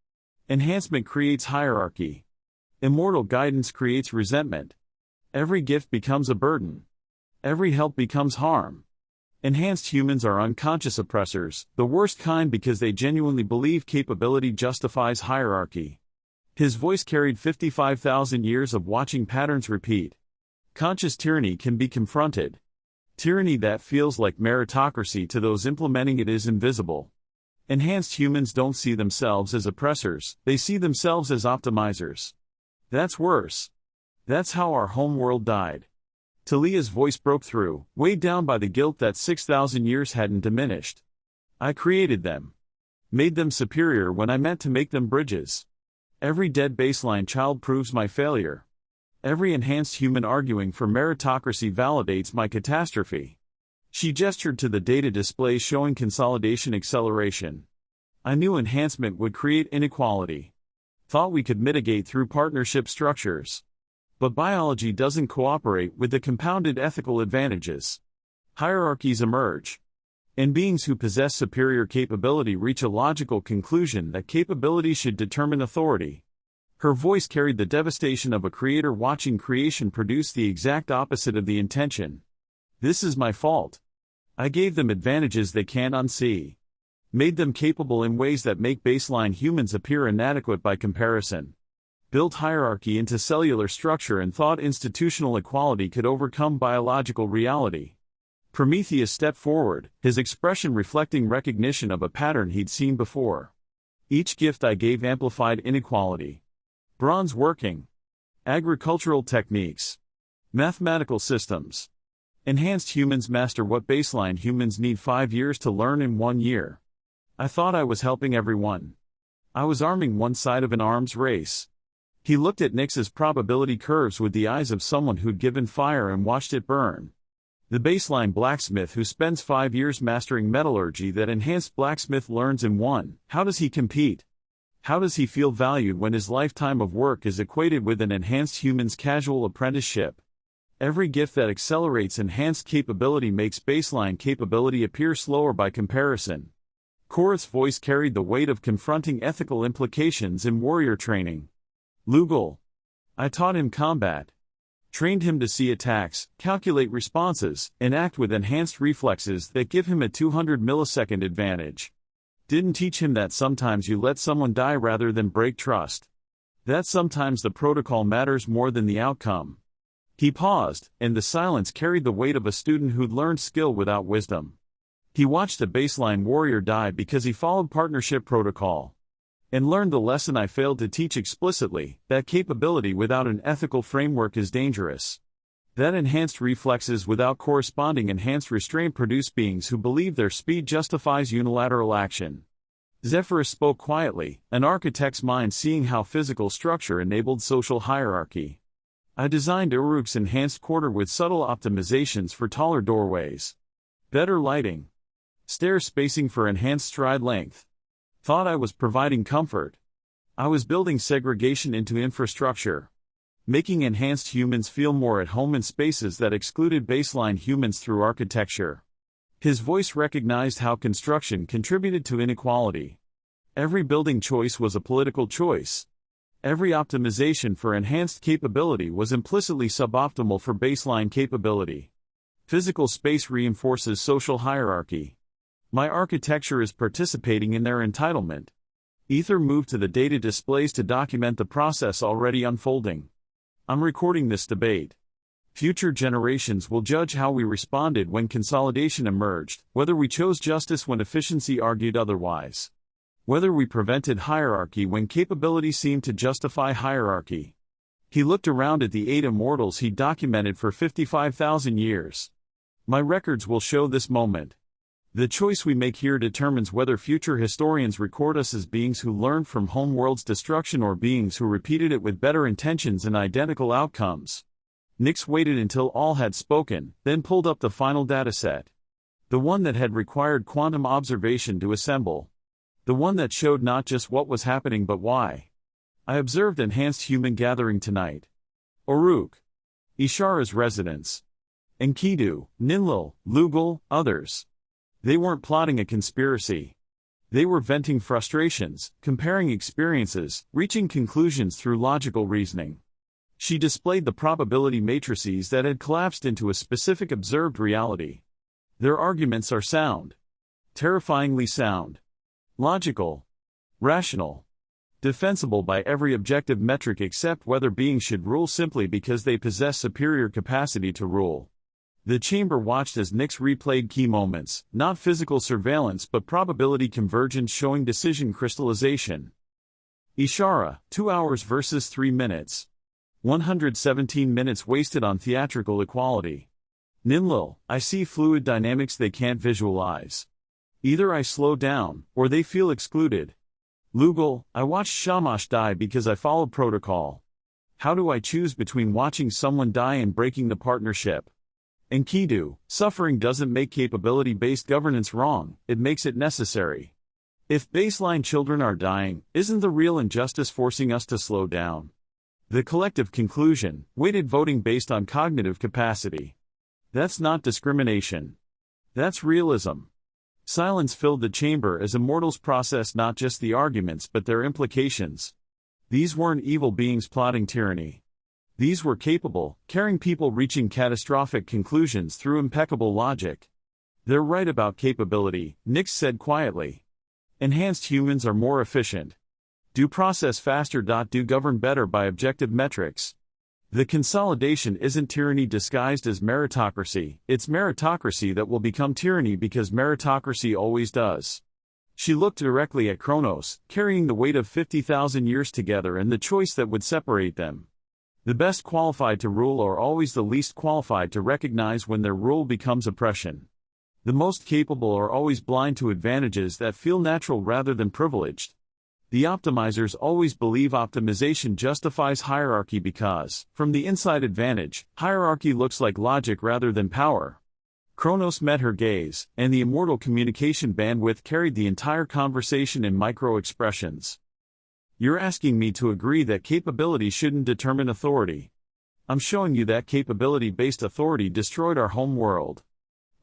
Enhancement creates hierarchy. Immortal guidance creates resentment. Every gift becomes a burden. Every help becomes harm. Enhanced humans are unconscious oppressors, the worst kind because they genuinely believe capability justifies hierarchy. His voice carried 55,000 years of watching patterns repeat. Conscious tyranny can be confronted. Tyranny that feels like meritocracy to those implementing it is invisible. Enhanced humans don't see themselves as oppressors, they see themselves as optimizers. That's worse. That's how our homeworld died. Talia's voice broke through, weighed down by the guilt that 6,000 years hadn't diminished. I created them. Made them superior when I meant to make them bridges. Every dead baseline child proves my failure. Every enhanced human arguing for meritocracy validates my catastrophe. She gestured to the data display showing consolidation acceleration. I knew enhancement would create inequality. Thought we could mitigate through partnership structures. But biology doesn't cooperate with the compounded ethical advantages. Hierarchies emerge. And beings who possess superior capability reach a logical conclusion that capability should determine authority. Her voice carried the devastation of a creator watching creation produce the exact opposite of the intention. This is my fault. I gave them advantages they can't unsee. Made them capable in ways that make baseline humans appear inadequate by comparison. Built hierarchy into cellular structure and thought institutional equality could overcome biological reality. Prometheus stepped forward, his expression reflecting recognition of a pattern he'd seen before. Each gift I gave amplified inequality. Bronze working. Agricultural techniques. Mathematical systems. Enhanced humans master what baseline humans need 5 years to learn in 1 year. I thought I was helping everyone. I was arming one side of an arms race. He looked at Nix's probability curves with the eyes of someone who'd given fire and watched it burn. The baseline blacksmith who spends 5 years mastering metallurgy that enhanced blacksmith learns in 1. How does he compete? How does he feel valued when his lifetime of work is equated with an enhanced human's casual apprenticeship? Every gift that accelerates enhanced capability makes baseline capability appear slower by comparison. Korath's voice carried the weight of confronting ethical implications in warrior training. Lugal. I taught him combat. Trained him to see attacks, calculate responses, and act with enhanced reflexes that give him a 200 millisecond advantage. Didn't teach him that sometimes you let someone die rather than break trust. That sometimes the protocol matters more than the outcome. He paused, and the silence carried the weight of a student who'd learned skill without wisdom. He watched a baseline warrior die because he followed partnership protocol. And learned the lesson I failed to teach explicitly, that capability without an ethical framework is dangerous. That enhanced reflexes without corresponding enhanced restraint produce beings who believe their speed justifies unilateral action. Zephyrus spoke quietly, an architect's mind seeing how physical structure enabled social hierarchy. I designed Uruk's enhanced quarter with subtle optimizations for taller doorways. Better lighting. Stair spacing for enhanced stride length. Thought I was providing comfort. I was building segregation into infrastructure. Making enhanced humans feel more at home in spaces that excluded baseline humans through architecture. His voice recognized how construction contributed to inequality. Every building choice was a political choice. Every optimization for enhanced capability was implicitly suboptimal for baseline capability. Physical space reinforces social hierarchy. My architecture is participating in their entitlement. Ether moved to the data displays to document the process already unfolding. I'm recording this debate. Future generations will judge how we responded when consolidation emerged, whether we chose justice when efficiency argued otherwise. Whether we prevented hierarchy when capability seemed to justify hierarchy. He looked around at the 8 immortals he documented for 55,000 years. My records will show this moment. The choice we make here determines whether future historians record us as beings who learned from homeworld's destruction or beings who repeated it with better intentions and identical outcomes. Nix waited until all had spoken, then pulled up the final dataset. The one that had required quantum observation to assemble. The one that showed not just what was happening but why. I observed enhanced human gathering tonight. Uruk. Ishara's residence. Enkidu, Ninlil, Lugal, others. They weren't plotting a conspiracy. They were venting frustrations, comparing experiences, reaching conclusions through logical reasoning. She displayed the probability matrices that had collapsed into a specific observed reality. Their arguments are sound. Terrifyingly sound. Logical. Rational. Defensible by every objective metric except whether beings should rule simply because they possess superior capacity to rule. The chamber watched as Nix replayed key moments, not physical surveillance but probability convergence showing decision crystallization. Ishara, 2 hours versus 3 minutes. 117 minutes wasted on theatrical equality. Ninlil, I see fluid dynamics they can't visualize. Either I slow down, or they feel excluded. Lugal, I watched Shamash die because I followed protocol. How do I choose between watching someone die and breaking the partnership? Enkidu, suffering doesn't make capability-based governance wrong, it makes it necessary. If baseline children are dying, isn't the real injustice forcing us to slow down? The collective conclusion, weighted voting based on cognitive capacity. That's not discrimination. That's realism. Silence filled the chamber as immortals processed not just the arguments but their implications. These weren't evil beings plotting tyranny. These were capable, caring people reaching catastrophic conclusions through impeccable logic. They're right about capability, Nix said quietly. Enhanced humans are more efficient. Do process faster. Do govern better by objective metrics. The consolidation isn't tyranny disguised as meritocracy, it's meritocracy that will become tyranny because meritocracy always does. She looked directly at Kronos, carrying the weight of 50,000 years together and the choice that would separate them. The best qualified to rule are always the least qualified to recognize when their rule becomes oppression. The most capable are always blind to advantages that feel natural rather than privileged. The optimizers always believe optimization justifies hierarchy because, from the inside advantage, hierarchy looks like logic rather than power. Kronos met her gaze, and the immortal communication bandwidth carried the entire conversation in micro-expressions. You're asking me to agree that capability shouldn't determine authority. I'm showing you that capability-based authority destroyed our home world.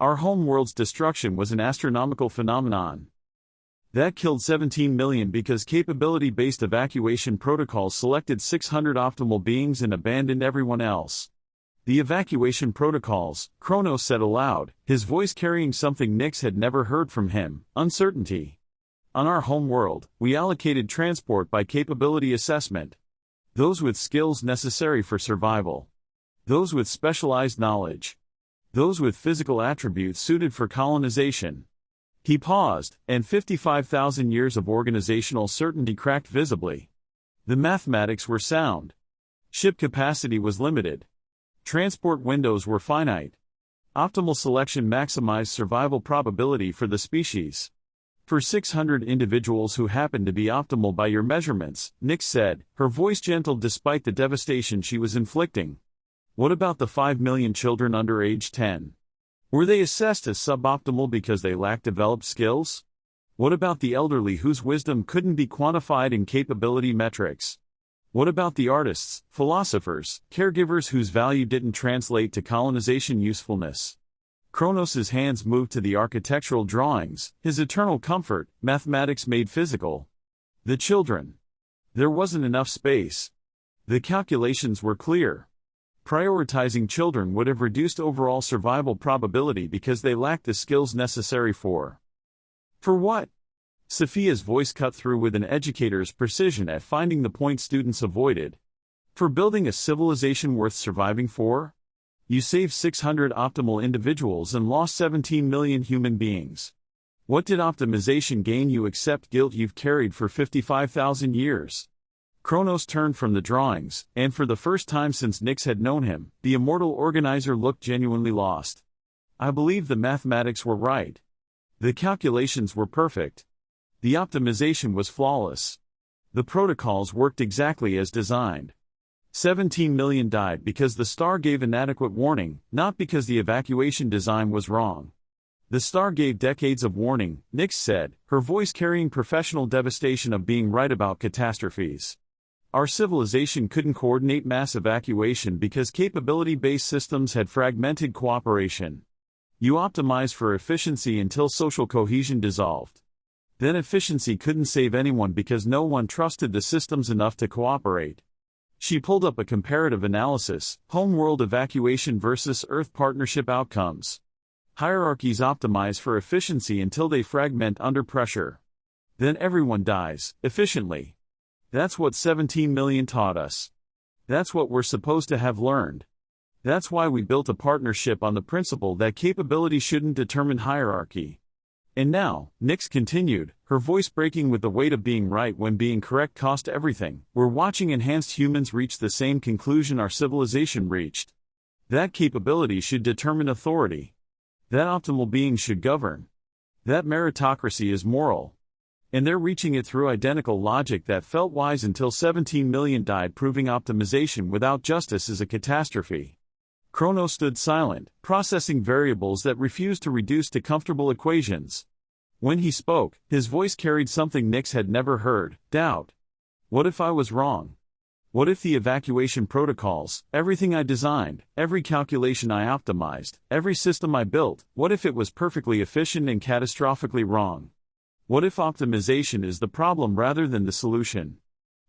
Our home world's destruction was an astronomical phenomenon. That killed 17 million because capability-based evacuation protocols selected 600 optimal beings and abandoned everyone else. The evacuation protocols, Kronos said aloud, his voice carrying something Nix had never heard from him, uncertainty. On our home world, we allocated transport by capability assessment. Those with skills necessary for survival. Those with specialized knowledge. Those with physical attributes suited for colonization. He paused, and 55,000 years of organizational certainty cracked visibly. The mathematics were sound. Ship capacity was limited. Transport windows were finite. Optimal selection maximized survival probability for the species. For 600 individuals who happened to be optimal by your measurements, Nix said, her voice gentle despite the devastation she was inflicting. What about the 5 million children under age 10? Were they assessed as suboptimal because they lacked developed skills? What about the elderly whose wisdom couldn't be quantified in capability metrics? What about the artists, philosophers, caregivers whose value didn't translate to colonization usefulness? Kronos' hands moved to the architectural drawings, his eternal comfort, mathematics made physical. The children. There wasn't enough space. The calculations were clear. Prioritizing children would have reduced overall survival probability because they lacked the skills necessary for what? Sophia's voice cut through with an educator's precision at finding the point students avoided. For building a civilization worth surviving for? You saved 600 optimal individuals and lost 17 million human beings. What did optimization gain you except guilt you've carried for 55,000 years? Kronos turned from the drawings, and for the first time since Nix had known him, the immortal organizer looked genuinely lost. I believe the mathematics were right. The calculations were perfect. The optimization was flawless. The protocols worked exactly as designed. 17 million died because the star gave inadequate warning, not because the evacuation design was wrong. The star gave decades of warning, Nix said, her voice carrying professional devastation of being right about catastrophes. Our civilization couldn't coordinate mass evacuation because capability-based systems had fragmented cooperation. You optimized for efficiency until social cohesion dissolved. Then efficiency couldn't save anyone because no one trusted the systems enough to cooperate. She pulled up a comparative analysis, homeworld evacuation versus Earth partnership outcomes. Hierarchies optimize for efficiency until they fragment under pressure. Then everyone dies, efficiently. That's what 17 million taught us. That's what we're supposed to have learned. That's why we built a partnership on the principle that capability shouldn't determine hierarchy. And now, Nix continued, her voice breaking with the weight of being right when being correct cost everything, we're watching enhanced humans reach the same conclusion our civilization reached. That capability should determine authority. That optimal being should govern. That meritocracy is moral. And they're reaching it through identical logic that felt wise until 17 million died, proving optimization without justice is a catastrophe. Kronos stood silent, processing variables that refused to reduce to comfortable equations. When he spoke, his voice carried something Nix had never heard, doubt. What if I was wrong? What if the evacuation protocols, everything I designed, every calculation I optimized, every system I built, what if it was perfectly efficient and catastrophically wrong? What if optimization is the problem rather than the solution?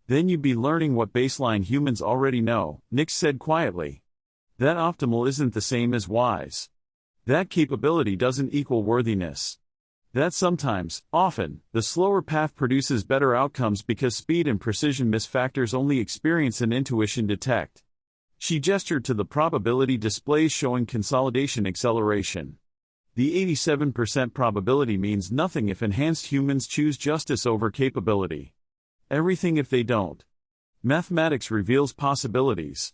Then you'd be learning what baseline humans already know, Nix said quietly. That optimal isn't the same as wise. That capability doesn't equal worthiness. That sometimes, often, the slower path produces better outcomes because speed and precision miss factors only experience and intuition detect. She gestured to the probability displays showing consolidation acceleration. The 87% probability means nothing if enhanced humans choose justice over capability. Everything if they don't. Mathematics reveals possibilities.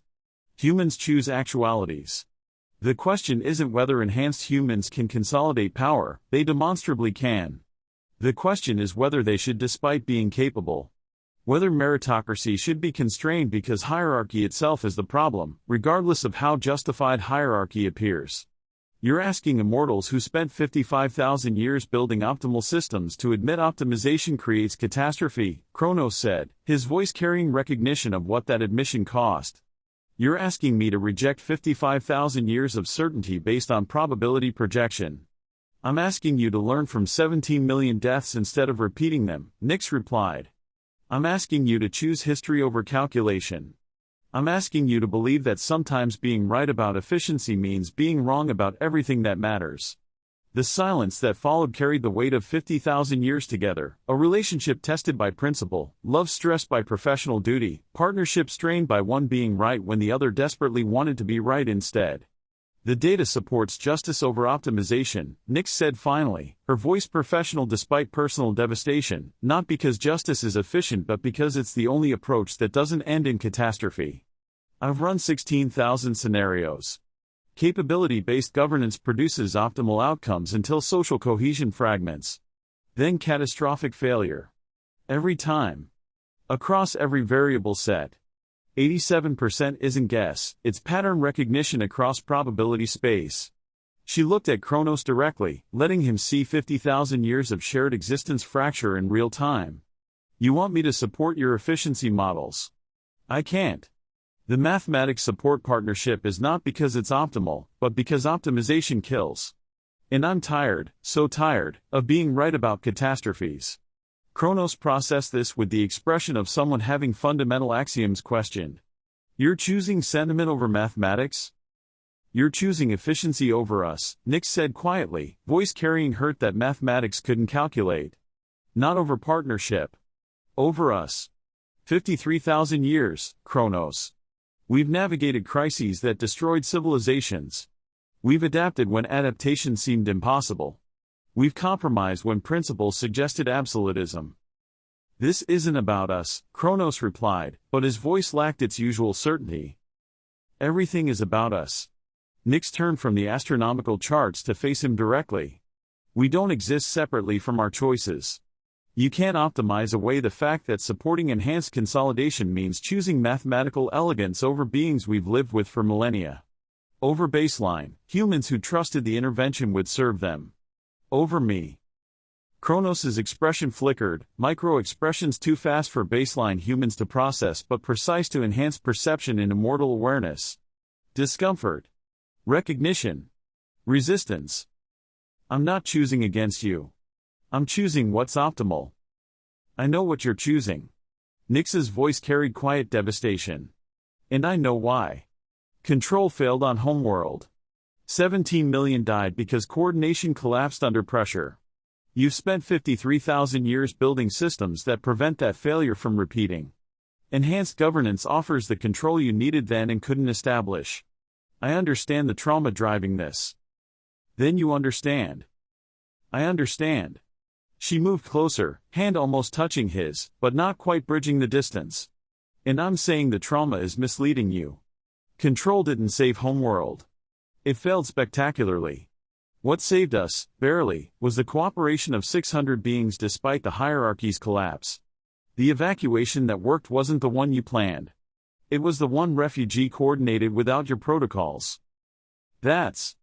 Humans choose actualities. The question isn't whether enhanced humans can consolidate power, they demonstrably can. The question is whether they should despite being capable. Whether meritocracy should be constrained because hierarchy itself is the problem, regardless of how justified hierarchy appears. You're asking immortals who spent 55,000 years building optimal systems to admit optimization creates catastrophe, Kronos said, his voice carrying recognition of what that admission cost. You're asking me to reject 55,000 years of certainty based on probability projection. I'm asking you to learn from 17 million deaths instead of repeating them, Nix replied. I'm asking you to choose history over calculation. I'm asking you to believe that sometimes being right about efficiency means being wrong about everything that matters. The silence that followed carried the weight of 50,000 years together, a relationship tested by principle, love stressed by professional duty, partnership strained by one being right when the other desperately wanted to be right instead. The data supports justice over optimization, Nix said finally, her voice professional despite personal devastation, not because justice is efficient but because it's the only approach that doesn't end in catastrophe. I've run 16,000 scenarios. Capability-based governance produces optimal outcomes until social cohesion fragments. Then catastrophic failure. Every time. Across every variable set. 87% isn't guess, it's pattern recognition across probability space. She looked at Kronos directly, letting him see 50,000 years of shared existence fracture in real time. You want me to support your efficiency models? I can't. The mathematics support partnership is not because it's optimal, but because optimization kills. And I'm tired, so tired, of being right about catastrophes. Kronos processed this with the expression of someone having fundamental axioms questioned. You're choosing sentiment over mathematics? You're choosing efficiency over us, Nix said quietly, voice carrying hurt that mathematics couldn't calculate. Not over partnership. Over us. 53,000 years, Kronos. We've navigated crises that destroyed civilizations. We've adapted when adaptation seemed impossible. We've compromised when principles suggested absolutism. This isn't about us, Kronos replied, but his voice lacked its usual certainty. Everything is about us. Nix turned from the astronomical charts to face him directly. We don't exist separately from our choices. You can't optimize away the fact that supporting enhanced consolidation means choosing mathematical elegance over beings we've lived with for millennia. Over baseline, humans who trusted the intervention would serve them. Over me. Kronos's expression flickered, micro-expressions too fast for baseline humans to process but precise to enhance perception in immortal awareness. Discomfort. Recognition. Resistance. I'm not choosing against you. I'm choosing what's optimal. I know what you're choosing. Nix's voice carried quiet devastation. And I know why. Control failed on Homeworld. 17 million died because coordination collapsed under pressure. You've spent 53,000 years building systems that prevent that failure from repeating. Enhanced governance offers the control you needed then and couldn't establish. I understand the trauma driving this. Then you understand. I understand. She moved closer, hand almost touching his, but not quite bridging the distance. And I'm saying the trauma is misleading you. Control didn't save Homeworld. It failed spectacularly. What saved us, barely, was the cooperation of 600 beings despite the hierarchy's collapse. The evacuation that worked wasn't the one you planned. It was the one refugee coordinated without your protocols. That's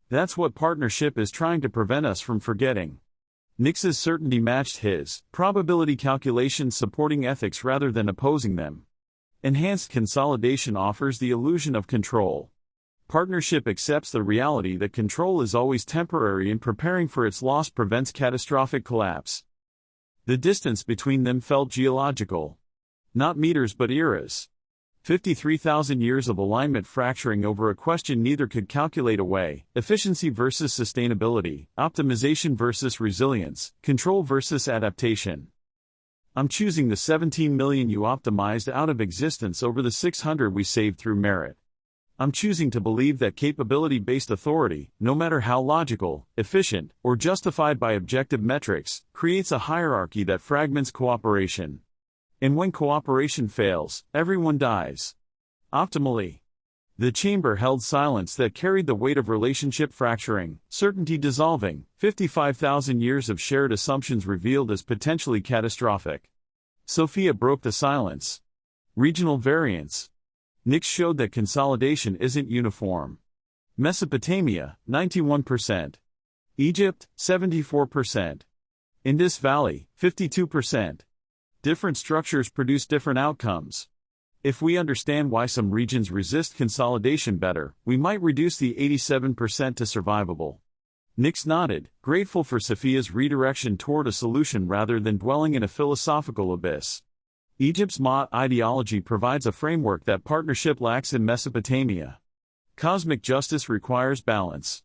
what partnership is trying to prevent us from forgetting. Nix's certainty matched his, probability calculations supporting ethics rather than opposing them. Enhanced consolidation offers the illusion of control. Partnership accepts the reality that control is always temporary and preparing for its loss prevents catastrophic collapse. The distance between them felt geological. Not meters but eras. 53,000 years of alignment fracturing over a question neither could calculate away: efficiency versus sustainability, optimization versus resilience, control versus adaptation. I'm choosing the 17 million you optimized out of existence over the 600 we saved through merit. I'm choosing to believe that capability-based authority, no matter how logical, efficient, or justified by objective metrics, creates a hierarchy that fragments cooperation. And when cooperation fails, everyone dies. Optimally. The chamber held silence that carried the weight of relationship fracturing, certainty dissolving, 55,000 years of shared assumptions revealed as potentially catastrophic. Sophia broke the silence. Regional variance. Nix showed that consolidation isn't uniform. Mesopotamia, 91%. Egypt, 74%. Indus Valley, 52%. Different structures produce different outcomes. If we understand why some regions resist consolidation better, we might reduce the 87% to survivable. Nix nodded, grateful for Sophia's redirection toward a solution rather than dwelling in a philosophical abyss. Egypt's Ma ideology provides a framework that partnership lacks in Mesopotamia. Cosmic justice requires balance.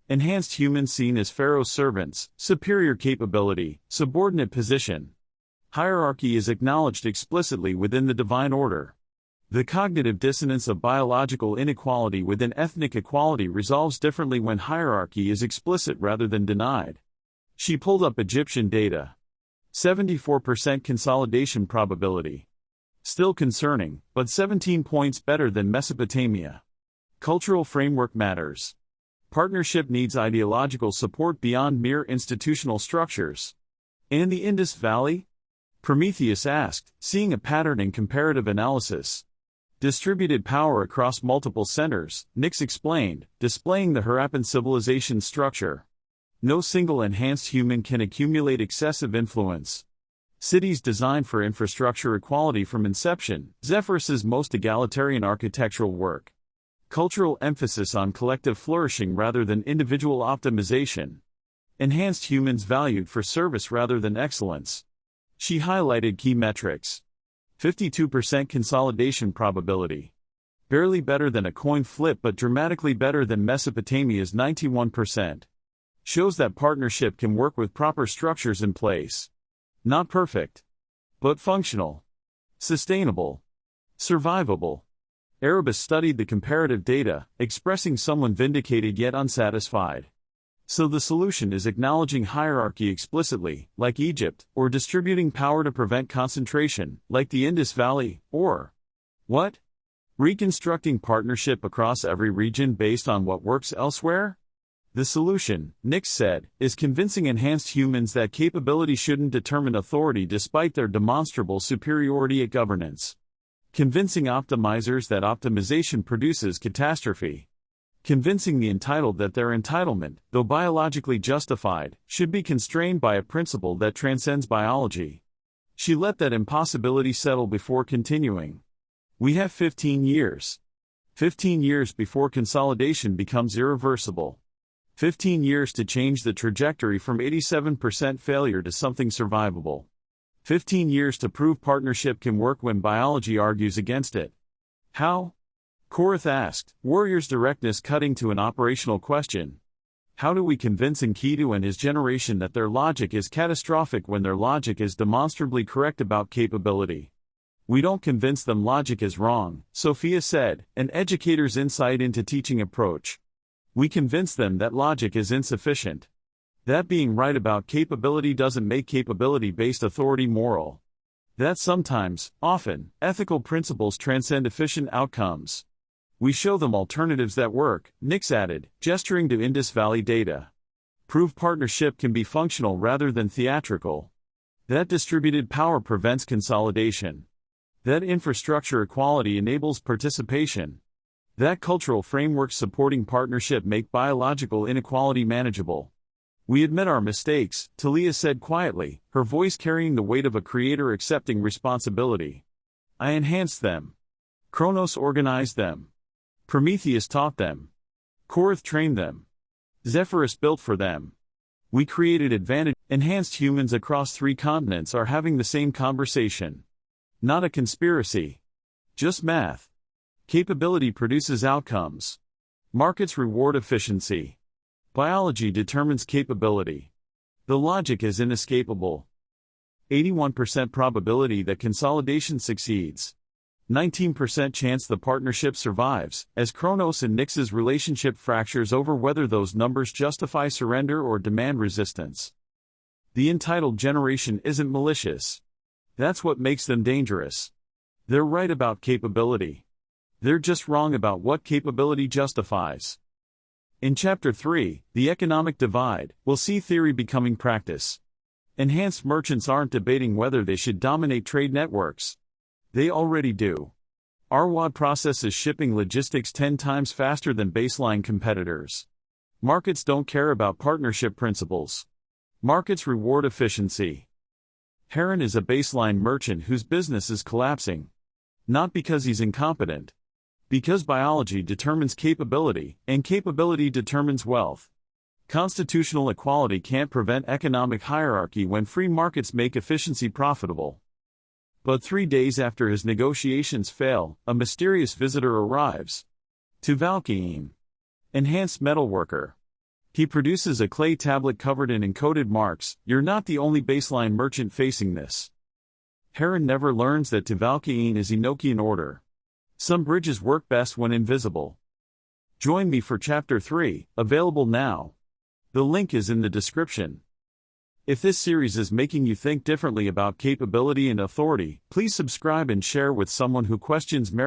Enhanced humans seen as Pharaoh's servants, superior capability, subordinate position. Hierarchy is acknowledged explicitly within the divine order. The cognitive dissonance of biological inequality within ethnic equality resolves differently when hierarchy is explicit rather than denied. She pulled up Egyptian data. 74% consolidation probability. Still concerning, but 17 points better than Mesopotamia. Cultural framework matters. Partnership needs ideological support beyond mere institutional structures. In the Indus Valley? Prometheus asked, seeing a pattern in comparative analysis. Distributed power across multiple centers, Nix explained, displaying the Harappan civilization structure. No single enhanced human can accumulate excessive influence. Cities designed for infrastructure equality from inception, Zephyrus's most egalitarian architectural work. Cultural emphasis on collective flourishing rather than individual optimization. Enhanced humans valued for service rather than excellence. She highlighted key metrics. 52% consolidation probability. Barely better than a coin flip but dramatically better than Mesopotamia's 91%. Shows that partnership can work with proper structures in place. Not perfect, but functional. Sustainable. Survivable. Erebus studied the comparative data, expressing someone vindicated yet unsatisfied. So the solution is acknowledging hierarchy explicitly, like Egypt, or distributing power to prevent concentration, like the Indus Valley, or what? Reconstructing partnership across every region based on what works elsewhere? The solution, Nix said, is convincing enhanced humans that capability shouldn't determine authority despite their demonstrable superiority at governance. Convincing optimizers that optimization produces catastrophe. Convincing the entitled that their entitlement, though biologically justified, should be constrained by a principle that transcends biology. She let that impossibility settle before continuing. We have 15 years. 15 years before consolidation becomes irreversible. 15 years to change the trajectory from 87% failure to something survivable. 15 years to prove partnership can work when biology argues against it. How? Korath asked, Warrior's directness cutting to an operational question. How do we convince Enkidu and his generation that their logic is catastrophic when their logic is demonstrably correct about capability? We don't convince them logic is wrong, Sophia said, an educator's insight into teaching approach. We convince them that logic is insufficient. That being right about capability doesn't make capability-based authority moral. That sometimes, often, ethical principles transcend efficient outcomes. We show them alternatives that work, Nix added, gesturing to Indus Valley data. Prove partnership can be functional rather than theatrical. That distributed power prevents consolidation. That infrastructure equality enables participation. That cultural frameworks supporting partnership make biological inequality manageable. We admit our mistakes, Talia said quietly, her voice carrying the weight of a creator accepting responsibility. I enhanced them. Kronos organized them. Prometheus taught them. Korath trained them. Zephyrus built for them. We created advantage. Enhanced humans across 3 continents are having the same conversation. Not a conspiracy. Just math. Capability produces outcomes. Markets reward efficiency. Biology determines capability. The logic is inescapable. 81% probability that consolidation succeeds. 19% chance the partnership survives, as Kronos and Nix's relationship fractures over whether those numbers justify surrender or demand resistance. The entitled generation isn't malicious. That's what makes them dangerous. They're right about capability. They're just wrong about what capability justifies. In Chapter 3, The Economic Divide, we'll see theory becoming practice. Enhanced merchants aren't debating whether they should dominate trade networks. They already do. Arwad processes shipping logistics 10 times faster than baseline competitors. Markets don't care about partnership principles. Markets reward efficiency. Heron is a baseline merchant whose business is collapsing. Not because he's incompetent. Because biology determines capability, and capability determines wealth. Constitutional equality can't prevent economic hierarchy when free markets make efficiency profitable. But 3 days after his negotiations fail, a mysterious visitor arrives. Tuvalcain. Enhanced metalworker. He produces a clay tablet covered in encoded marks. You're not the only baseline merchant facing this. Heron never learns that Tuvalcain is Enochian order. Some bridges work best when invisible. Join me for Chapter 3, available now. The link is in the description. If this series is making you think differently about capability and authority, please subscribe and share with someone who questions